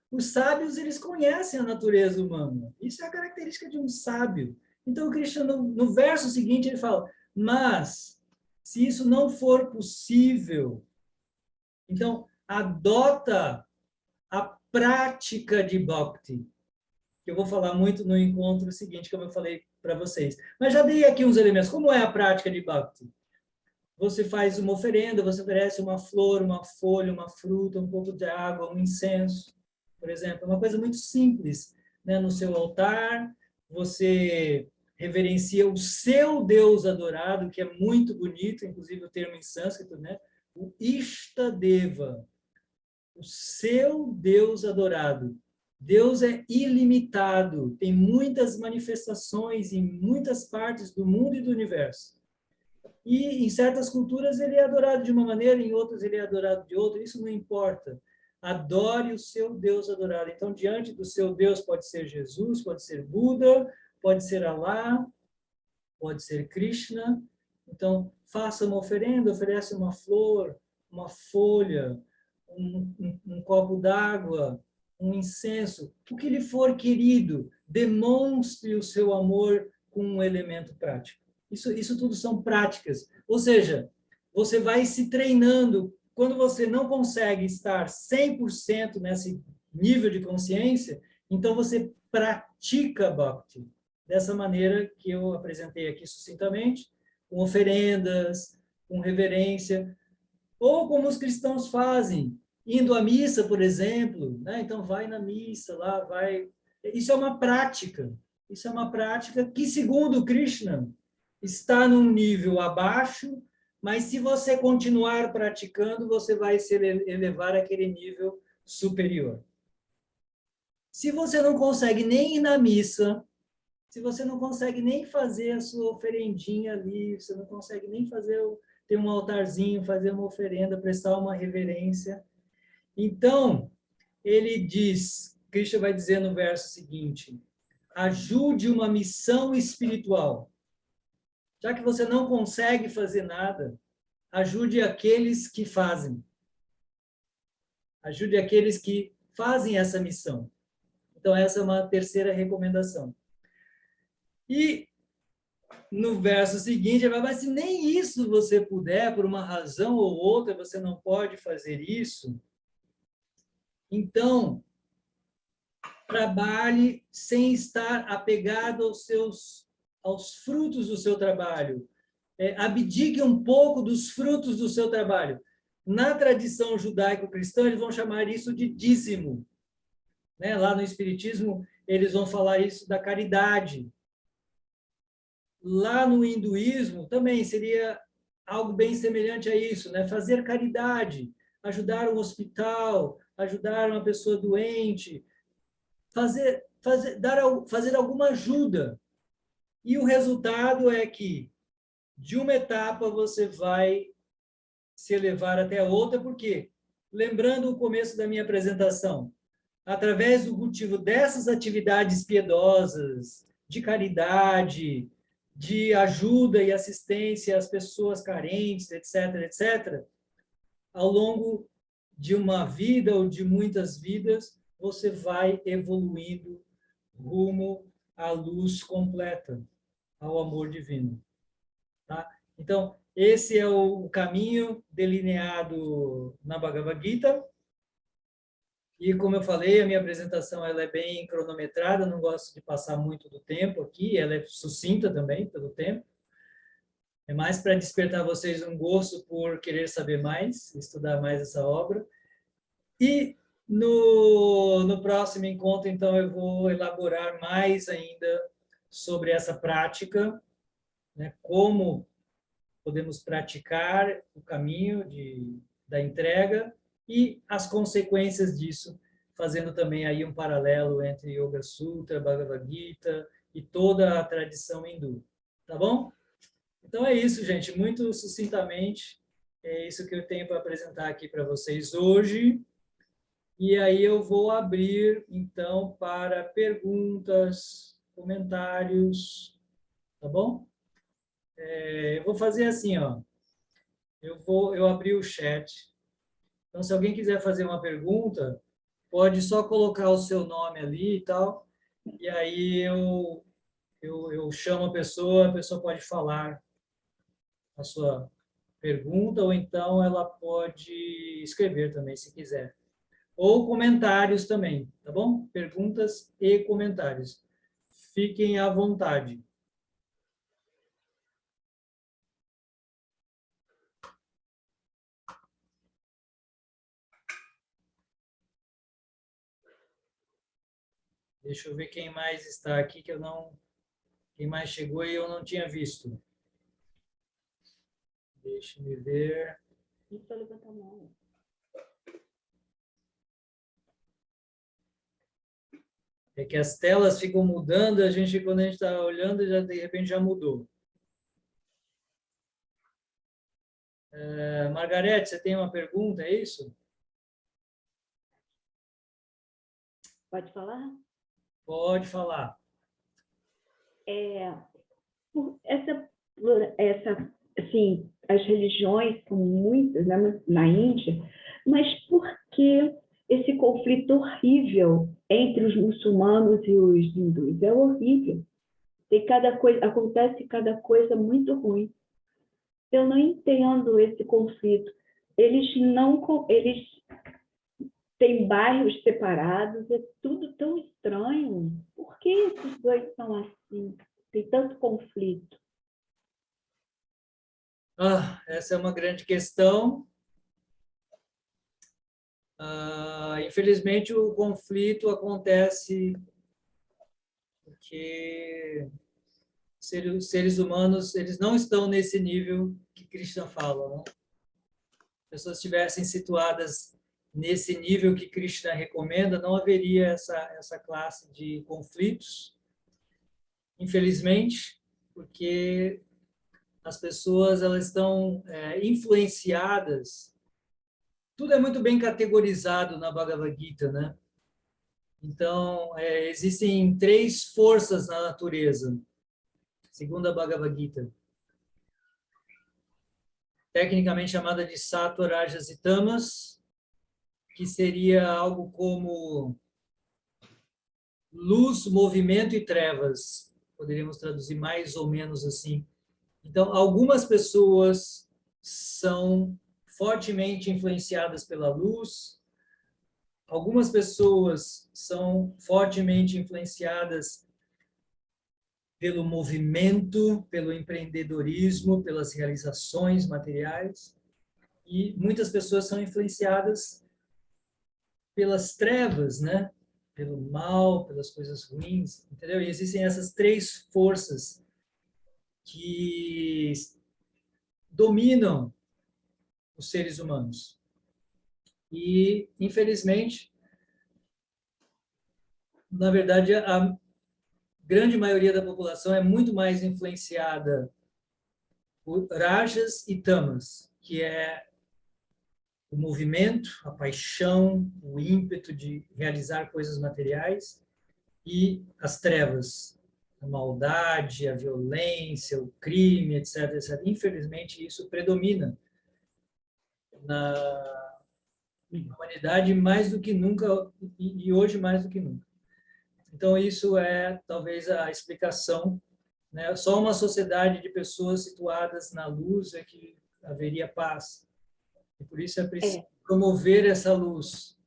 S1: os sábios, eles conhecem a natureza humana. Isso é a característica de um sábio. Então, o Krishna, no verso seguinte, ele fala, mas, se isso não for possível, então, adota a prática de Bhakti. que eu vou falar muito no encontro seguinte, como eu falei para vocês. Mas já dei aqui uns elementos. Como é a prática de Bhakti? Você faz uma oferenda, você oferece uma flor, uma folha, uma fruta, um pouco de água, um incenso, por exemplo. É uma coisa muito simples, né? No seu altar, você reverencia o seu Deus adorado, que é muito bonito, inclusive o termo em sânscrito, né? O Ishtadeva, o seu Deus adorado. Deus é ilimitado, tem muitas manifestações em muitas partes do mundo e do universo. E em certas culturas ele é adorado de uma maneira, em outras ele é adorado de outra, isso não importa. Adore o seu Deus adorado. Então, diante do seu Deus pode ser Jesus, pode ser Buda, pode ser Alá, pode ser Krishna. Então, faça uma oferenda, oferece uma flor, uma folha, um copo d'água, um incenso, o que lhe for querido, demonstre o seu amor com um elemento prático. Isso tudo são práticas. Ou seja, você vai se treinando. Quando você não consegue estar 100% nesse nível de consciência, então você pratica Bhakti. Dessa maneira que eu apresentei aqui sucintamente, com oferendas, com reverência, ou como os cristãos fazem, indo à missa, por exemplo, né? Então vai na missa, lá vai. Isso é uma prática. Isso é uma prática que, segundo Krishna, está num nível abaixo, mas se você continuar praticando, você vai se elevar àquele nível superior. Se você não consegue nem ir na missa, se você não consegue nem fazer a sua oferendinha ali, você não consegue nem fazer, ter um altarzinho, fazer uma oferenda, prestar uma reverência. Então, ele diz, Krishna vai dizer no verso seguinte, ajude uma missão espiritual. Já que você não consegue fazer nada, ajude aqueles que fazem. Ajude aqueles que fazem essa missão. Então, essa é uma terceira recomendação. E no verso seguinte, ele vai, mas se nem isso você puder, por uma razão ou outra, você não pode fazer isso, então, trabalhe sem estar apegado aos frutos do seu trabalho. Abdique um pouco dos frutos do seu trabalho. Na tradição judaico-cristã, eles vão chamar isso de dízimo. Né? Lá no Espiritismo, eles vão falar isso da caridade. Lá no hinduísmo também seria algo bem semelhante a isso, né? Fazer caridade, ajudar um hospital, ajudar uma pessoa doente, fazer alguma ajuda. E o resultado é que de uma etapa você vai se elevar até a outra, porque, lembrando o começo da minha apresentação, através do cultivo dessas atividades piedosas, de caridade, de ajuda e assistência às pessoas carentes, etc., etc., ao longo de uma vida ou de muitas vidas, você vai evoluindo rumo à luz completa, ao amor divino. Tá? Então, esse é o caminho delineado na Bhagavad Gita. E, como eu falei, a minha apresentação ela é bem cronometrada, não gosto de passar muito do tempo aqui, ela é sucinta também, pelo tempo. É mais para despertar vocês um gosto por querer saber mais, estudar mais essa obra. E no próximo encontro, então, eu vou elaborar mais ainda sobre essa prática, né? Como podemos praticar o caminho da entrega e as consequências disso, fazendo também aí um paralelo entre Yoga Sutra, Bhagavad Gita e toda a tradição hindu. Tá bom? Então é isso, gente. Muito sucintamente, é isso que eu tenho para apresentar aqui para vocês hoje. E aí eu vou abrir, então, para perguntas, comentários, tá bom? Eu vou fazer assim, ó. Eu abri o chat. Então, se alguém quiser fazer uma pergunta, pode só colocar o seu nome ali e tal, e aí eu chamo a pessoa pode falar a sua pergunta, ou então ela pode escrever também, se quiser. Ou comentários também, tá bom? Perguntas e comentários. Fiquem à vontade. Deixa eu ver quem mais está aqui que eu não... Quem mais chegou e eu não tinha visto. Deixa eu ver.
S2: Não só levantar a mão.
S1: É que as telas ficam mudando, a gente, quando a gente está olhando, já, de repente já mudou. Margarete, você tem uma pergunta, é isso?
S2: Pode falar?
S1: Pode falar.
S2: Assim, as religiões são muitas, né, na Índia, mas por que esse conflito horrível entre os muçulmanos e os hindus? É horrível. Tem cada coisa, acontece cada coisa muito ruim. Eu não entendo esse conflito. Eles têm bairros separados, é tudo tão estranho. Por que esses dois são assim? Tem tanto conflito.
S1: Essa é uma grande questão. Infelizmente, o conflito acontece porque os seres humanos eles não estão nesse nível que Krishna fala, né? Se pessoas estivessem situadas nesse nível que Krishna recomenda, não haveria essa classe de conflitos, infelizmente, porque as pessoas elas estão influenciadas. Tudo é muito bem categorizado na Bhagavad Gita, né? Então, existem três forças na natureza, segundo a Bhagavad Gita, tecnicamente chamada de Sattva, Rajas e Tamas, que seria algo como luz, movimento e trevas. Poderíamos traduzir mais ou menos assim. Então, algumas pessoas são fortemente influenciadas pela luz, algumas pessoas são fortemente influenciadas pelo movimento, pelo empreendedorismo, pelas realizações materiais, e muitas pessoas são influenciadas pelas trevas, né? Pelo mal, pelas coisas ruins, entendeu? E existem essas três forças que dominam os seres humanos. E, infelizmente, na verdade, a grande maioria da população é muito mais influenciada por rajas e tamas, que é o movimento, a paixão, o ímpeto de realizar coisas materiais, e as trevas, a maldade, a violência, o crime, etc, etc. Infelizmente, isso predomina na humanidade mais do que nunca, e hoje mais do que nunca. Então, isso é talvez a explicação, né? Só uma sociedade de pessoas situadas na luz é que haveria paz. E por isso é preciso promover essa luz.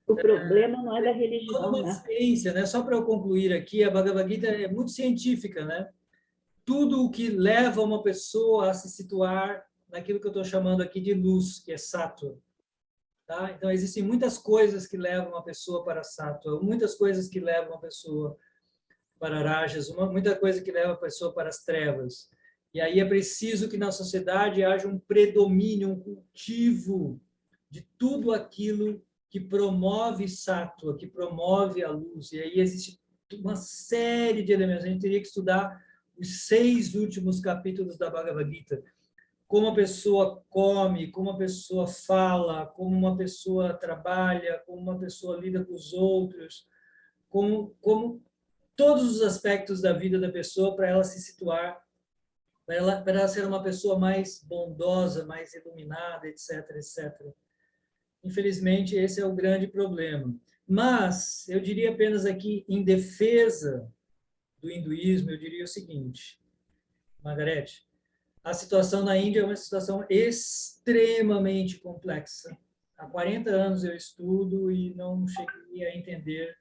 S2: O problema não é da
S1: Toda
S2: religião,
S1: uma
S2: né?
S1: ciência, né? Só para eu concluir aqui, a Bhagavad Gita é muito científica, né? Tudo o que leva uma pessoa a se situar naquilo que eu estou chamando aqui de luz, que é sattva. Tá? Então, existem muitas coisas que levam uma pessoa para sattva, muitas coisas que levam uma pessoa para rajas, muita coisa que leva a pessoa para as trevas. E aí é preciso que na sociedade haja um predomínio, um cultivo de tudo aquilo que promove sattva, que promove a luz. E aí existe uma série de elementos. A gente teria que estudar os 6 últimos capítulos da Bhagavad Gita. Como a pessoa come, como a pessoa fala, como uma pessoa trabalha, como uma pessoa lida com os outros, como todos os aspectos da vida da pessoa para ela se situar, para ela ser uma pessoa mais bondosa, mais iluminada, etc, etc. Infelizmente, esse é o grande problema. Mas, eu diria apenas aqui, em defesa do hinduísmo, eu diria o seguinte, Margarete, a situação na Índia é uma situação extremamente complexa. há 40 anos eu estudo e não cheguei a entender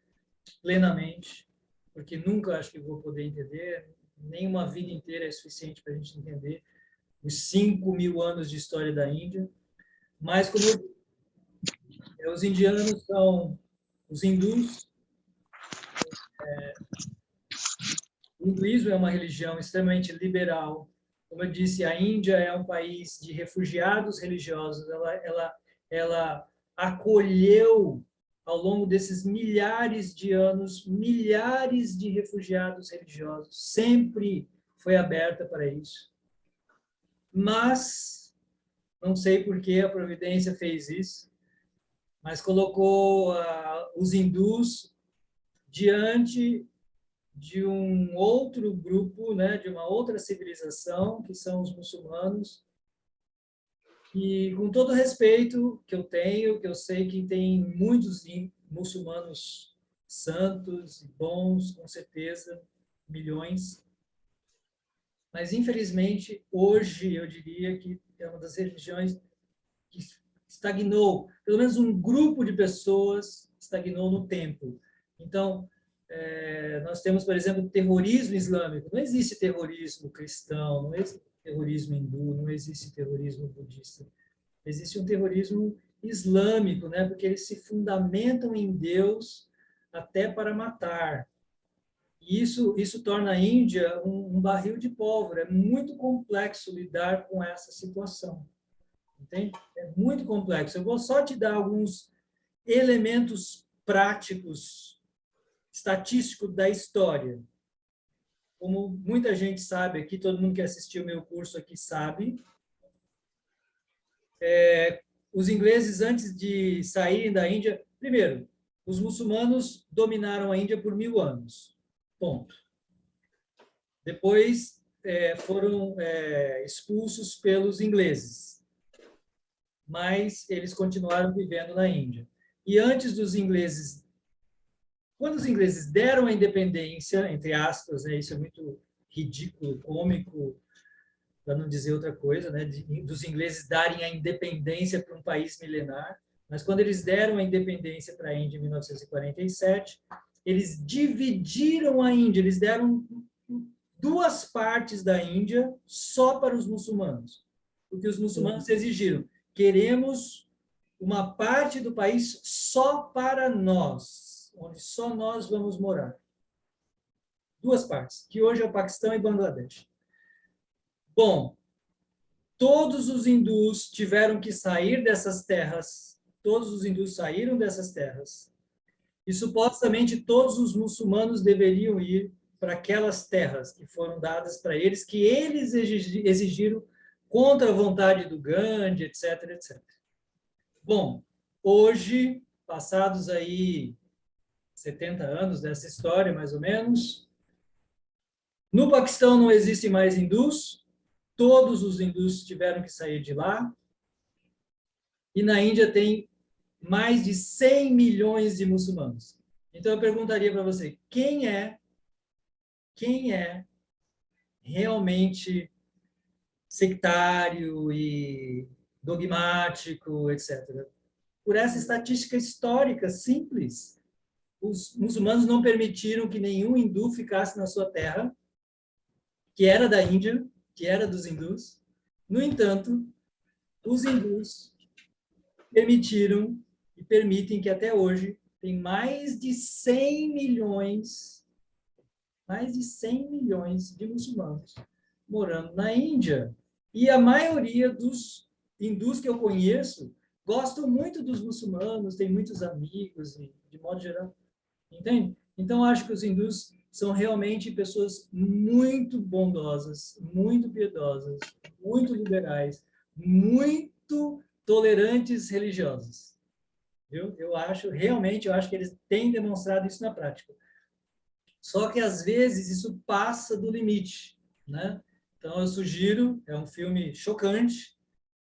S1: plenamente, porque nunca acho que vou poder entender, nem uma vida inteira é suficiente para a gente entender os 5.000 anos de história da Índia. Mas, como os indianos são os hindus, o hinduísmo é uma religião extremamente liberal. Como eu disse, a Índia é um país de refugiados religiosos. Ela acolheu, ao longo desses milhares de anos, milhares de refugiados religiosos. Sempre foi aberta para isso. Mas, não sei por que a providência fez isso, mas colocou os hindus diante de um outro grupo, né, de uma outra civilização, que são os muçulmanos. E com todo o respeito que eu tenho, que eu sei que tem muitos muçulmanos santos e bons, com certeza, milhões. Mas, infelizmente, hoje eu diria que é uma das religiões que estagnou, pelo menos um grupo de pessoas estagnou no tempo. Então, nós temos, por exemplo, terrorismo islâmico. Não existe terrorismo cristão, não existe terrorismo hindu, não existe terrorismo budista. Existe um terrorismo islâmico, né? Porque eles se fundamentam em Deus até para matar. E isso torna a Índia um barril de pólvora. É muito complexo lidar com essa situação. Entende? É muito complexo. Eu vou só te dar alguns elementos práticos, estatísticos da história. Como muita gente sabe aqui, todo mundo que assistiu o meu curso aqui sabe, os ingleses, antes de saírem da Índia, primeiro, os muçulmanos dominaram a Índia por 1000 anos. Ponto. Depois foram expulsos pelos ingleses, mas eles continuaram vivendo na Índia. E antes dos ingleses, quando os ingleses deram a independência, entre aspas, né, isso é muito ridículo, cômico, para não dizer outra coisa, né, dos ingleses darem a independência para um país milenar, mas quando eles deram a independência para a Índia em 1947, eles dividiram a Índia, eles deram 2 partes da Índia só para os muçulmanos, porque os muçulmanos exigiram: queremos uma parte do país só para nós, onde só nós vamos morar. 2 partes, que hoje é o Paquistão e Bangladesh. Bom, todos os hindus tiveram que sair dessas terras, todos os hindus saíram dessas terras, e supostamente todos os muçulmanos deveriam ir para aquelas terras que foram dadas para eles, que eles exigiram contra a vontade do Gandhi, etc, etc. Bom, hoje, passados aí 70 anos dessa história, mais ou menos, no Paquistão não existem mais hindus, todos os hindus tiveram que sair de lá, e na Índia tem mais de 100 milhões de muçulmanos. Então eu perguntaria para você, quem é realmente sectário e dogmático, etc. Por essa estatística histórica simples, os muçulmanos não permitiram que nenhum hindu ficasse na sua terra, que era da Índia, que era dos hindus. No entanto, os hindus permitiram e permitem que até hoje tem mais de 100 milhões de muçulmanos morando na Índia. E a maioria dos hindus que eu conheço gostam muito dos muçulmanos, têm muitos amigos, de modo geral. Entende? Então, acho que os hindus são realmente pessoas muito bondosas, muito piedosas, muito liberais, muito tolerantes religiosos. Viu? Eu acho que eles têm demonstrado isso na prática. Só que, às vezes, isso passa do limite, né? Então, eu sugiro, é um filme chocante,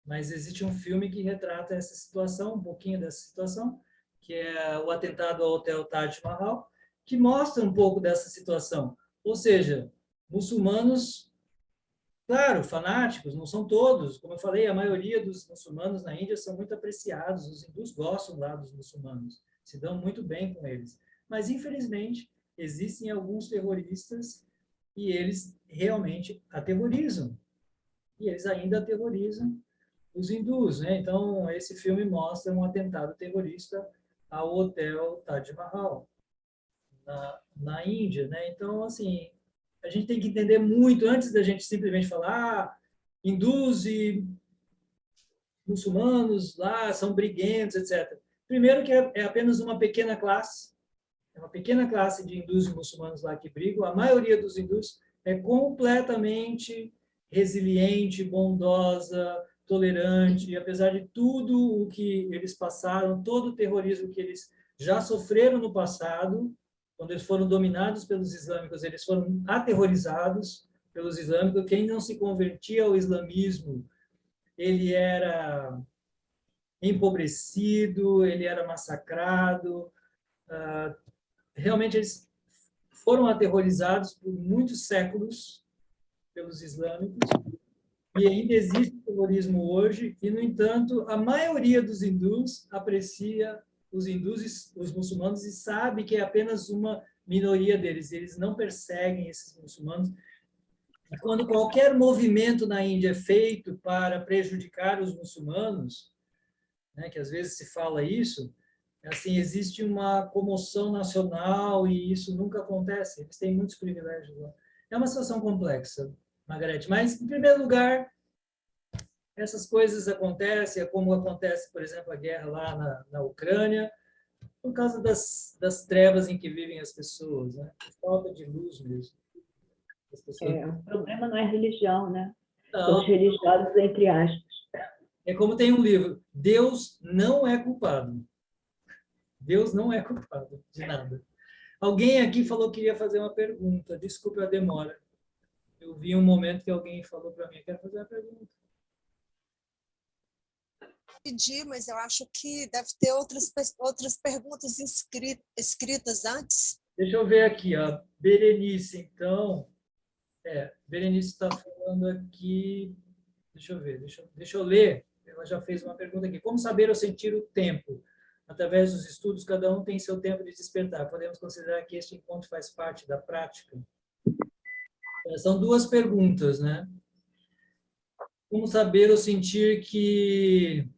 S1: mas existe um filme que retrata essa situação, um pouquinho dessa situação, que é o atentado ao Hotel Taj Mahal, que mostra um pouco dessa situação. Ou seja, muçulmanos Claro, fanáticos, não são todos. Como eu falei, a maioria dos muçulmanos na Índia são muito apreciados. Os hindus gostam lá dos muçulmanos, se dão muito bem com eles. Mas, infelizmente, existem alguns terroristas e eles realmente aterrorizam. E eles ainda aterrorizam os hindus, né? Então, esse filme mostra um atentado terrorista ao hotel Taj Mahal, na Índia, né? Então, assim, a gente tem que entender muito antes da gente simplesmente falar hindus e muçulmanos lá são briguentos, etc. Primeiro que é apenas uma pequena classe, é uma pequena classe de hindus e muçulmanos lá que brigam. A maioria dos hindus é completamente resiliente, bondosa, tolerante, e apesar de tudo o que eles passaram, todo o terrorismo que eles já sofreram no passado, quando eles foram dominados pelos islâmicos, eles foram aterrorizados pelos islâmicos. Quem não se convertia ao islamismo, ele era empobrecido, ele era massacrado. Realmente eles foram aterrorizados por muitos séculos pelos islâmicos, e ainda existe terrorismo hoje, e, no entanto, a maioria dos hindus aprecia os hindus e os muçulmanos e sabe que é apenas uma minoria deles. Eles não perseguem esses muçulmanos. E quando qualquer movimento na Índia é feito para prejudicar os muçulmanos, né, que às vezes se fala isso, assim, existe uma comoção nacional e isso nunca acontece. Eles têm muitos privilégios lá. É uma situação complexa, Margarete. Mas, em primeiro lugar, essas coisas acontecem, é como acontece, por exemplo, a guerra lá na Ucrânia, por causa das trevas em que vivem as pessoas, né? Por falta de luz mesmo. As pessoas...
S2: O problema não é religião, né? São os
S1: Não,
S2: religiosos, entre aspas.
S1: é como tem um livro, Deus não é culpado. Deus não é culpado de nada. Alguém aqui falou que ia fazer uma pergunta. Desculpe a demora. Eu vi um momento que alguém falou para mim, quero fazer uma pergunta.
S3: Pedir, mas eu acho que deve ter outras perguntas escritas antes.
S1: Deixa eu ver aqui, ó. Berenice, então. Berenice está falando aqui. Deixa eu ver, deixa eu ler. Ela já fez uma pergunta aqui. Como saber ou sentir o tempo? Através dos estudos, cada um tem seu tempo de despertar. Podemos considerar que este encontro faz parte da prática? São duas perguntas, né? Como saber ou sentir que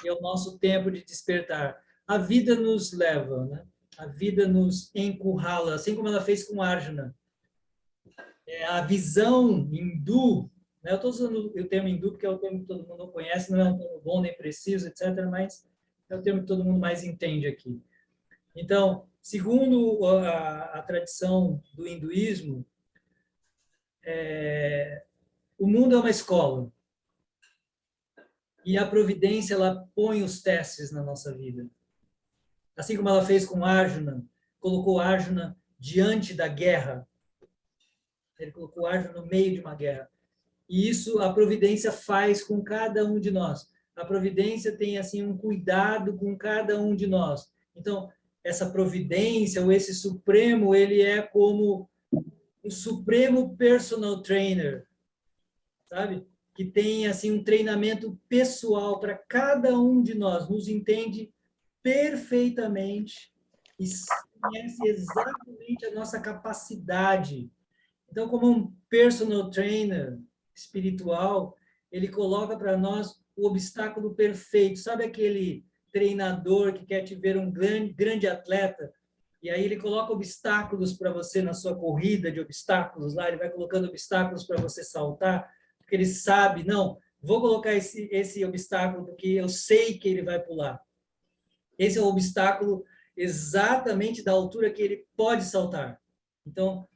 S1: é o nosso tempo de despertar? A vida nos leva, né? A vida nos encurrala, assim como ela fez com Arjuna. A visão hindu, né? Eu estou usando o termo hindu porque é o termo que todo mundo conhece, não é um termo bom nem preciso, etc., mas é o termo que todo mundo mais entende aqui. Então, segundo a tradição do hinduísmo, o mundo é uma escola. E a providência, ela põe os testes na nossa vida. Assim como ela fez com Arjuna, colocou Arjuna diante da guerra. Ele colocou Arjuna no meio de uma guerra. E isso a providência faz com cada um de nós. A providência tem assim um cuidado com cada um de nós. Então, essa providência ou esse supremo, ele é como o supremo personal trainer, sabe? Que tem assim um treinamento pessoal para cada um de nós, nos entende perfeitamente e conhece exatamente a nossa capacidade. Então, como um personal trainer espiritual, ele coloca para nós o obstáculo perfeito. Sabe aquele treinador que quer te ver um grande atleta? E aí ele coloca obstáculos para você na sua corrida de obstáculos lá, ele vai colocando obstáculos para você saltar, porque ele sabe, não, vou colocar esse obstáculo porque eu sei que ele vai pular. Esse é o obstáculo exatamente da altura que ele pode saltar. Então,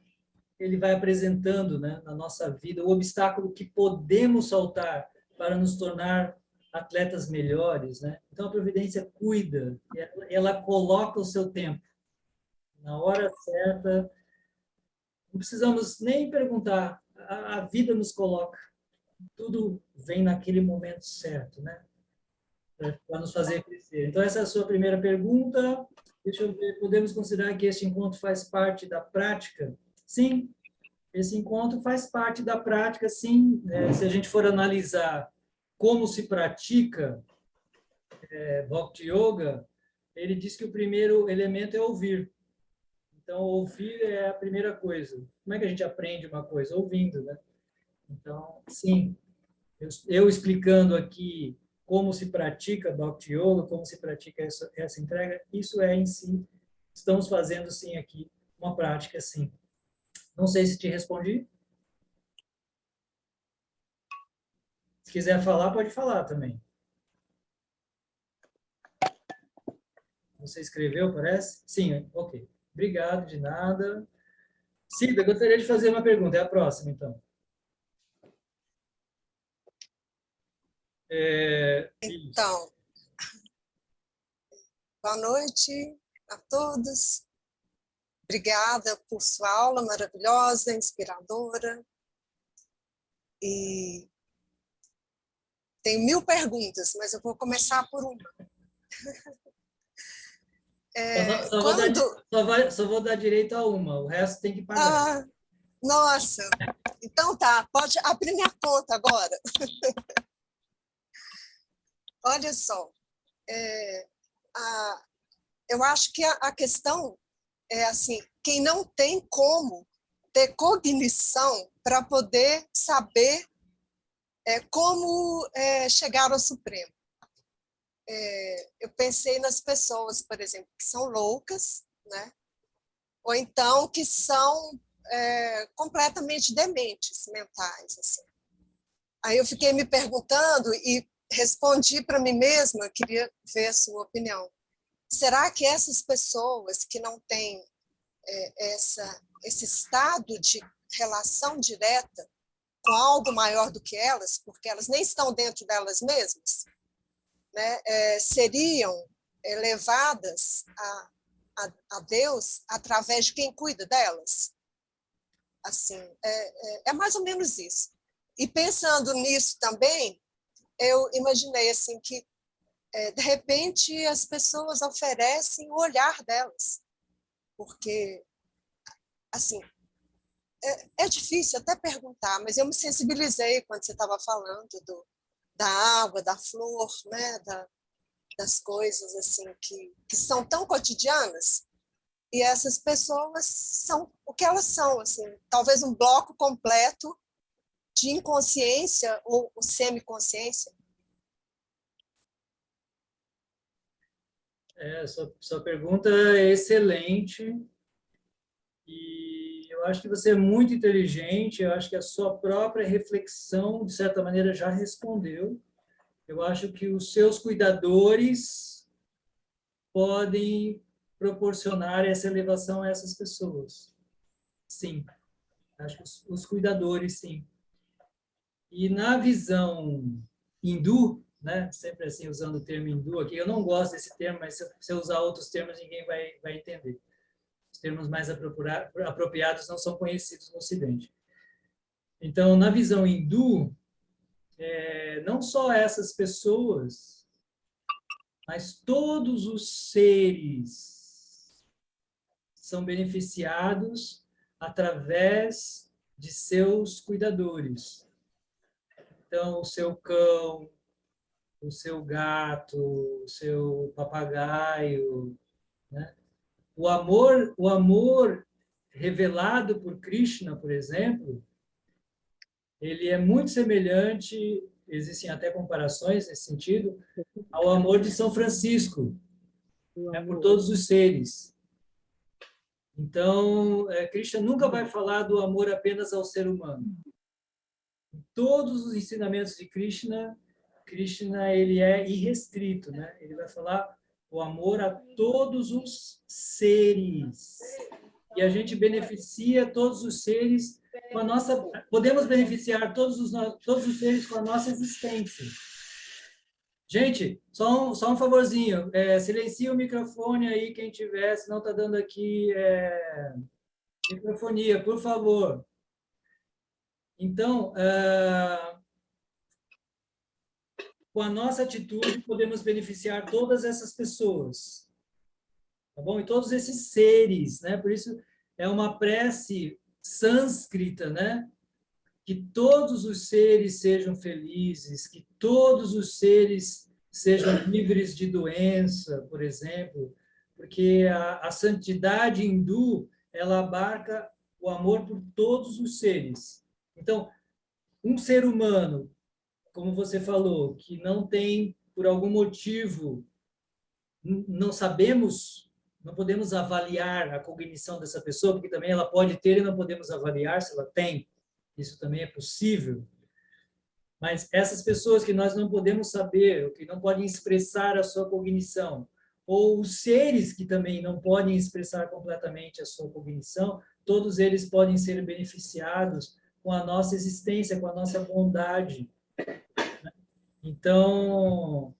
S1: ele vai apresentando, né, na nossa vida o obstáculo que podemos saltar para nos tornar atletas melhores, né? Então, a providência cuida, ela coloca o seu tempo na hora certa. Não precisamos nem perguntar, a vida nos coloca. Tudo vem naquele momento certo, né? Para nos fazer crescer. Então, essa é a sua primeira pergunta. Deixa eu ver, podemos considerar que este encontro faz parte da prática? Sim, Esse encontro faz parte da prática, sim. Se a gente for analisar como se pratica Bhakti Yoga, ele diz que o primeiro elemento é ouvir. Então, ouvir é a primeira coisa. Como é que a gente aprende uma coisa? Ouvindo, né? Então, sim, eu explicando aqui como se pratica Bhakti Yoga, como se pratica essa entrega, isso é em si, estamos fazendo sim aqui uma prática, sim. Não sei se te respondi. Se quiser falar, pode falar também. Você escreveu, parece? Sim, ok. Obrigado, de nada. Cida, gostaria de fazer uma pergunta. É a próxima, então.
S3: Então, boa noite a todos. Obrigada por sua aula maravilhosa, inspiradora. E tem 1000 perguntas, mas eu vou começar por uma.
S1: Só vou dar direito a uma, o resto tem que pagar.
S3: Nossa, então tá, pode abrir minha conta agora. Olha só, eu acho que a questão é assim, quem não tem como ter cognição para poder saber como chegar ao Supremo. Eu pensei nas pessoas, por exemplo, que são loucas, né? Ou então que são completamente dementes mentais. Assim. Aí eu fiquei me perguntando e respondi para mim mesma, queria ver a sua opinião. Será que essas pessoas que não têm esse estado de relação direta com algo maior do que elas, porque elas nem estão dentro delas mesmas, né, seriam levadas a Deus através de quem cuida delas? Assim, é mais ou menos isso. E pensando nisso também, eu imaginei assim que de repente as pessoas oferecem o olhar delas, porque assim é difícil até perguntar, mas eu me sensibilizei quando você estava falando da água, da flor, né, das coisas assim que são tão cotidianas. E essas pessoas são o que elas são, assim, talvez um bloco completo de inconsciência ou semiconsciência.
S1: Sua pergunta é excelente e eu acho que você é muito inteligente, eu acho que a sua própria reflexão, de certa maneira, já respondeu. Eu acho que os seus cuidadores podem proporcionar essa elevação a essas pessoas. Sim, acho que os cuidadores, sim. E na visão hindu, né, sempre assim usando o termo hindu aqui, eu não gosto desse termo, mas se eu usar outros termos ninguém vai entender. Os termos mais apropriados não são conhecidos no Ocidente. Então, na visão hindu, não só essas pessoas, mas todos os seres são beneficiados através de seus cuidadores. Então, o seu cão, o seu gato, o seu papagaio, né? O amor revelado por Krishna, por exemplo, ele é muito semelhante, existem até comparações nesse sentido, ao amor de São Francisco, né, por todos os seres. Então, Krishna nunca vai falar do amor apenas ao ser humano. Em todos os ensinamentos de Krishna, ele é irrestrito, né? Ele vai falar o amor a todos os seres. E a gente beneficia todos os seres com a nossa... Podemos beneficiar todos os seres com a nossa existência. Gente, só um favorzinho. Silencia o microfone aí, quem tiver, senão está dando aqui microfonia, por favor. Então, com a nossa atitude, podemos beneficiar todas essas pessoas. Tá bom? E todos esses seres, né? Por isso, é uma prece sânscrita, né? Que todos os seres sejam felizes, que todos os seres sejam livres de doença, por exemplo, porque a santidade hindu, ela abarca o amor por todos os seres. Então, um ser humano, como você falou, que não tem, por algum motivo, não sabemos, não podemos avaliar a cognição dessa pessoa, porque também ela pode ter e não podemos avaliar se ela tem. Isso também é possível. Mas essas pessoas que nós não podemos saber, ou que não podem expressar a sua cognição, ou os seres que também não podem expressar completamente a sua cognição, todos eles podem ser beneficiados com a nossa existência, com a nossa bondade. Então,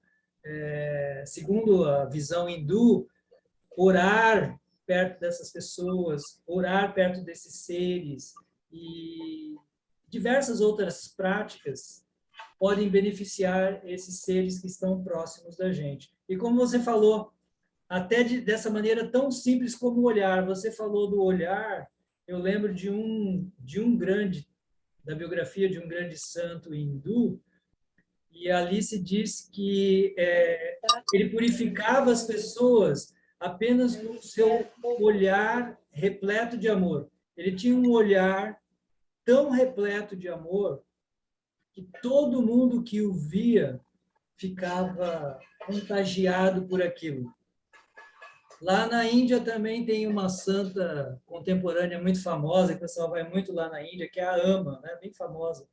S1: segundo a visão hindu, orar perto dessas pessoas, orar perto desses seres e diversas outras práticas podem beneficiar esses seres que estão próximos da gente. E como você falou, até dessa maneira tão simples como o olhar, você falou do olhar, eu lembro de um grande, da biografia de um grande santo hindu, e ali se diz que ele purificava as pessoas apenas com o seu olhar repleto de amor. Ele tinha um olhar tão repleto de amor que todo mundo que o via ficava contagiado por aquilo. Lá na Índia também tem uma santa contemporânea muito famosa, que o pessoal vai muito lá na Índia, que é a Ama, né? Bem famosa.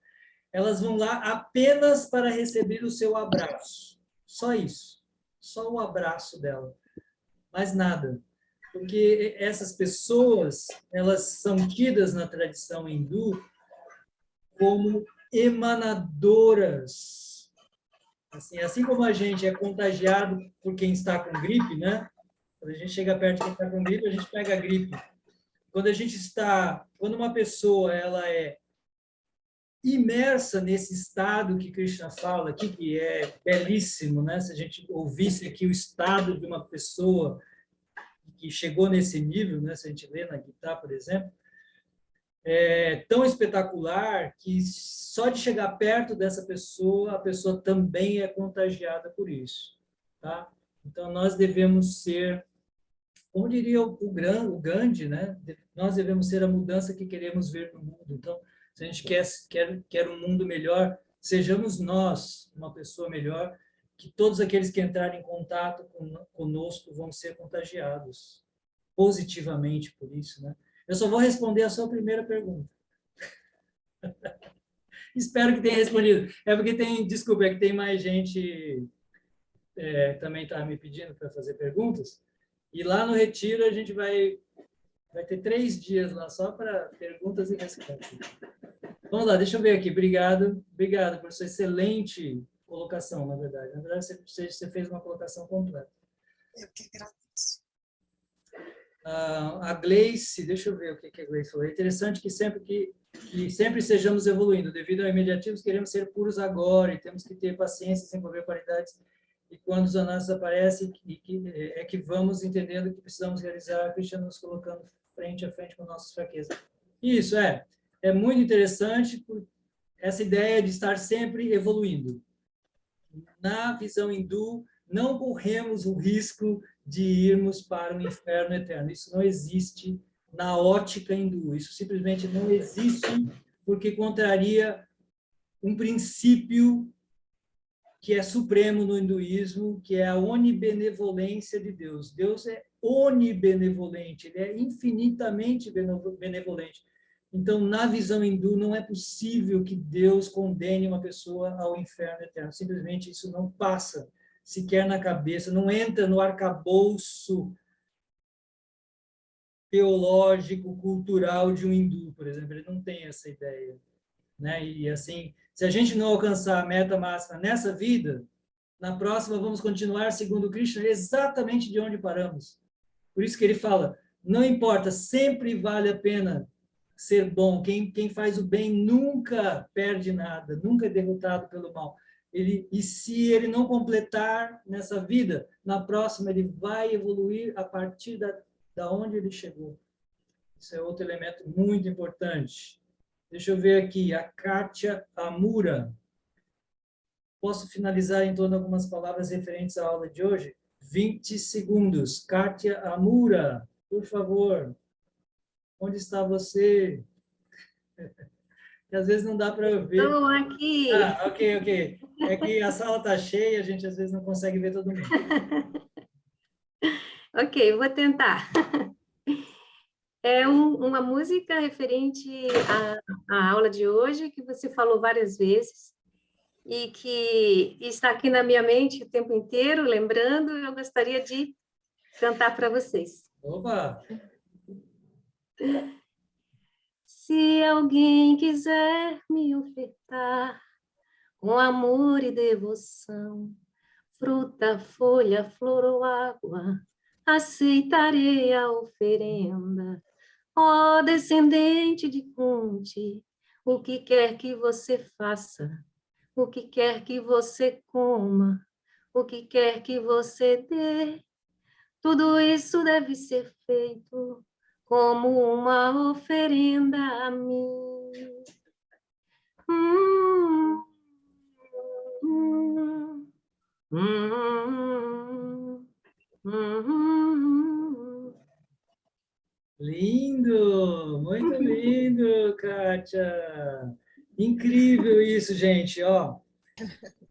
S1: Elas vão lá apenas para receber o seu abraço. Só isso. Só o abraço dela. Mais nada. Porque essas pessoas, elas são tidas na tradição hindu como emanadoras. Assim como a gente é contagiado por quem está com gripe, né? Quando a gente chega perto de quem está com gripe, a gente pega a gripe. Quando uma pessoa ela é imersa nesse estado que Krishna fala aqui, que é belíssimo, né? Se a gente ouvisse aqui o estado de uma pessoa que chegou nesse nível, né? Se a gente lê na Gita, por exemplo, é tão espetacular que só de chegar perto dessa pessoa, a pessoa também é contagiada por isso, tá? Então, nós devemos ser, como diria o Gandhi, né? Nós devemos ser a mudança que queremos ver no mundo. Então, se a gente quer um mundo melhor, sejamos nós uma pessoa melhor, que todos aqueles que entrarem em contato conosco vão ser contagiados positivamente por isso, né? Eu só vou responder a sua primeira pergunta. Espero que tenha respondido. É porque desculpa, é que tem mais gente também está me pedindo para fazer perguntas. E lá no retiro a gente vai ter 3 dias lá só para perguntas e respostas. Vamos lá, deixa eu ver aqui. Obrigado por sua excelente colocação, na verdade. Na verdade, você fez uma colocação completa.
S3: Eu que agradeço.
S1: A Gleice, deixa eu ver o que a Gleice falou. É interessante que sempre sejamos evoluindo. Devido ao imediatismo, queremos ser puros agora e temos que ter paciência, desenvolver qualidades. E quando os anúncios aparecem, é que vamos entendendo que precisamos realizar, Krishna nos colocando frente a frente com nossas fraquezas. Isso é muito interessante essa ideia de estar sempre evoluindo. Na visão hindu, não corremos o risco de irmos para o inferno eterno. Isso não existe na ótica hindu. Isso simplesmente não existe porque contraria um princípio que é supremo no hinduísmo, que é a onibenevolência de Deus. Deus é onibenevolente, ele é infinitamente benevolente. Então, na visão hindu, não é possível que Deus condene uma pessoa ao inferno eterno. Simplesmente isso não passa sequer na cabeça, não entra no arcabouço teológico, cultural de um hindu, por exemplo. Ele não tem essa ideia, né? E assim, se a gente não alcançar a meta máxima nessa vida, na próxima vamos continuar, segundo Krishna, exatamente de onde paramos. Por isso que ele fala, não importa, sempre vale a pena ser bom. Quem faz o bem nunca perde nada, nunca é derrotado pelo mal. E se ele não completar nessa vida, na próxima ele vai evoluir a partir da onde ele chegou. Isso é outro elemento muito importante. Deixa eu ver aqui, a Kátia Amura. Posso finalizar em torno de algumas palavras referentes à aula de hoje? 20 segundos. Kátia Amura, por favor. Onde está você? Que às vezes não dá para ver.
S4: Estou aqui.
S1: Ah, ok. É que a sala está cheia, a gente às vezes não consegue ver todo mundo.
S4: Ok, vou tentar. É uma música referente à aula de hoje, que você falou várias vezes, e que está aqui na minha mente o tempo inteiro, lembrando, eu gostaria de cantar para vocês.
S1: Opa!
S4: Se alguém quiser me ofertar com amor e devoção, fruta, folha, flor ou água, aceitarei a oferenda. Ó descendente de Kunti, o que quer que você faça, o que quer que você coma, o que quer que você dê, tudo isso deve ser feito como uma oferenda a mim. Hum, hum, hum, hum.
S1: Lindo! Muito lindo, Kátia! Incrível isso, gente. Ó,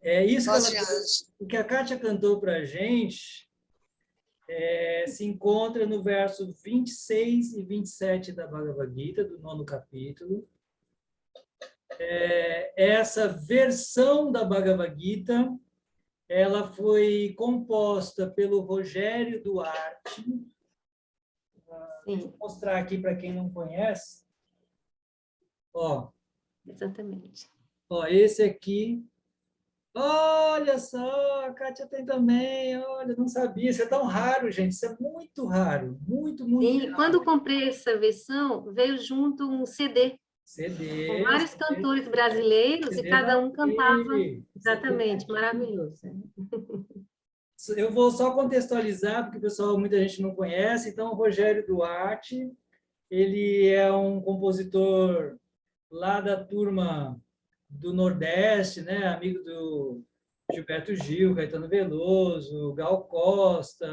S1: é isso que
S3: Voz de anjo.
S1: o que a Kátia cantou para a gente se encontra no verso 26 e 27 da Bhagavad Gita, do 9º capítulo. Essa versão da Bhagavad Gita, ela foi composta pelo Rogério Duarte. Deixa eu mostrar aqui para quem não conhece. Ó,
S4: Exatamente.
S1: ó, esse aqui. Olha só, a Kátia tem também. Olha, não sabia. Isso é tão raro, gente. Isso é muito raro. Muito
S4: E
S1: raro.
S4: quando comprei essa versão, veio junto um CD com vários
S1: CD,
S4: cantores brasileiros e
S1: CD
S4: cada um cantava.
S1: daqui.
S4: Exatamente, maravilhoso.
S1: Eu vou só contextualizar, porque o pessoal, muita gente não conhece. Então, o Rogério Duarte, ele é um compositor lá da turma do Nordeste, né? Amigo do Gilberto Gil, Caetano Veloso, Gal Costa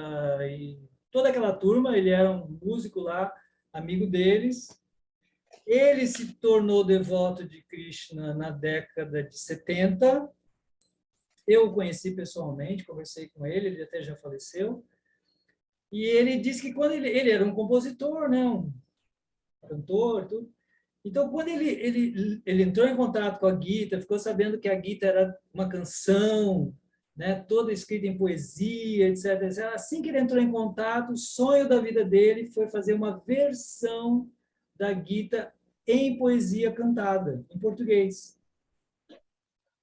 S1: e toda aquela turma. Ele era um músico lá, amigo deles. Ele se tornou devoto de Krishna na década de 70. Eu o conheci pessoalmente, conversei com ele até já faleceu. E ele disse que quando ele era um compositor, né? Um cantor, tudo. Então, quando ele entrou em contato com a Gita, ficou sabendo que a Gita era uma canção, né, toda escrita em poesia, etc, etc. Assim que ele entrou em contato, o sonho da vida dele foi fazer uma versão da Gita em poesia cantada, em português.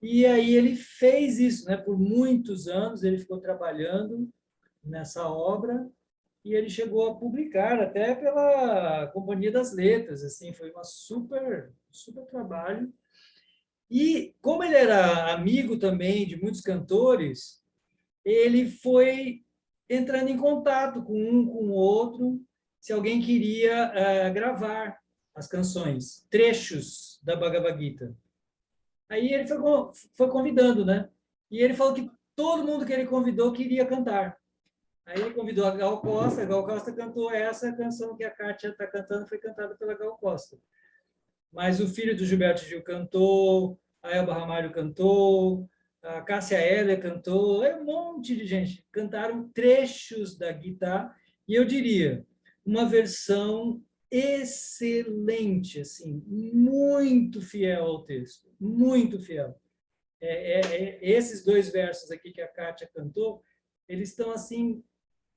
S1: E aí ele fez isso, né? Por muitos anos ele ficou trabalhando nessa obra, e ele chegou a publicar até pela Companhia das Letras, assim, foi uma super trabalho. E como ele era amigo também de muitos cantores, ele foi entrando em contato com um, com o outro, se alguém queria gravar as canções, trechos da Bhagavad Gita. Aí ele foi convidando, né? E ele falou que todo mundo que ele convidou queria cantar. Aí ele convidou a Gal Costa cantou essa canção que a Kátia está cantando, foi cantada pela Gal Costa. Mas o filho do Gilberto Gil cantou, a Elba Ramalho cantou, a Cássia Eller cantou, um monte de gente. Cantaram trechos da Gita, e eu diria, uma versão excelente, assim, muito fiel ao texto, muito fiel. Esses dois versos aqui que a Kátia cantou, eles estão assim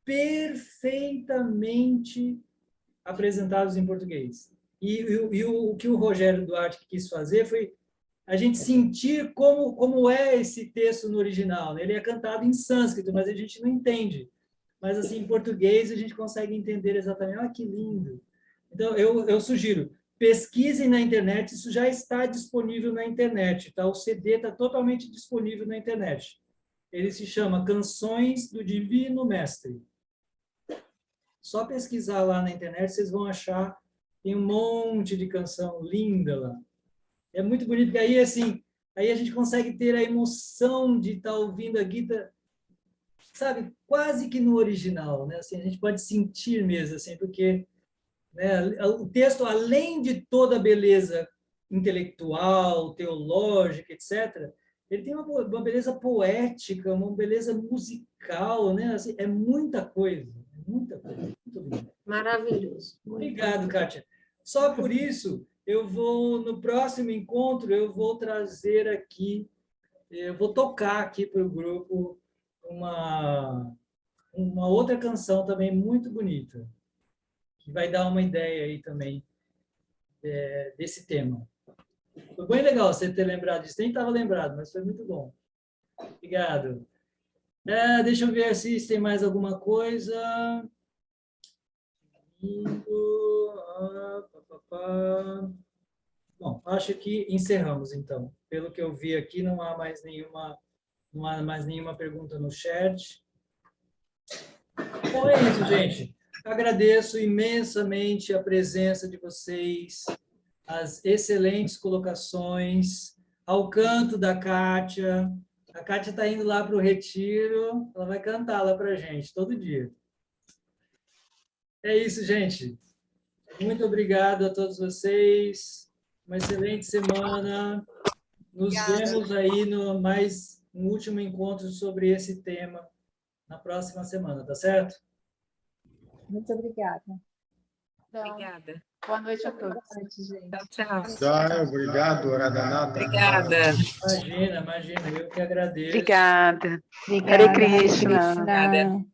S1: perfeitamente apresentados em português. E o que o Rogério Duarte quis fazer foi a gente sentir como é esse texto no original. Né? Ele é cantado em sânscrito, mas a gente não entende. Mas, assim, em português, a gente consegue entender exatamente. Olha que lindo! Então, eu sugiro, pesquisem na internet, isso já está disponível na internet. Tá? O CD está totalmente disponível na internet. Ele se chama Canções do Divino Mestre. Só pesquisar lá na internet, vocês vão achar Tem um monte de canção linda lá. É muito bonito, porque aí, assim, aí a gente consegue ter a emoção de estar ouvindo a Gita, sabe, quase que no original, né? Assim, a gente pode sentir mesmo, assim, porque, né, o texto, além de toda a beleza intelectual, teológica, etc., ele tem uma beleza poética, uma beleza musical, né? Assim, é muita coisa, muito lindo.
S4: Maravilhoso.
S1: Obrigado, Kátia. Só por isso, eu vou, no próximo encontro, eu vou trazer aqui, eu vou tocar aqui para o grupo uma outra canção também muito bonita, que vai dar uma ideia aí também desse tema. Foi bem legal você ter lembrado disso. Nem estava lembrado, mas foi muito bom. Obrigado. Deixa eu ver se tem mais alguma coisa. Bom, acho que encerramos, então. Pelo que eu vi aqui, não há mais nenhuma pergunta no chat. Então é isso, gente. Agradeço imensamente a presença de vocês, as excelentes colocações, ao canto da Kátia. A Kátia está indo lá para o retiro, ela vai cantar lá para a gente, todo dia. É isso, gente. Muito obrigado a todos vocês. Uma excelente semana. Nos vemos aí no último encontro sobre esse tema na próxima semana, tá certo?
S5: Muito obrigada.
S4: Obrigada.
S5: Boa noite a todos.
S6: Boa noite, gente.
S4: Tchau, tchau.
S7: Joia, obrigado, Radhanata.
S4: Obrigada.
S1: Imagina, eu que agradeço.
S8: Obrigada.
S6: Obrigada,
S8: Hare Krishna.
S6: Krishna.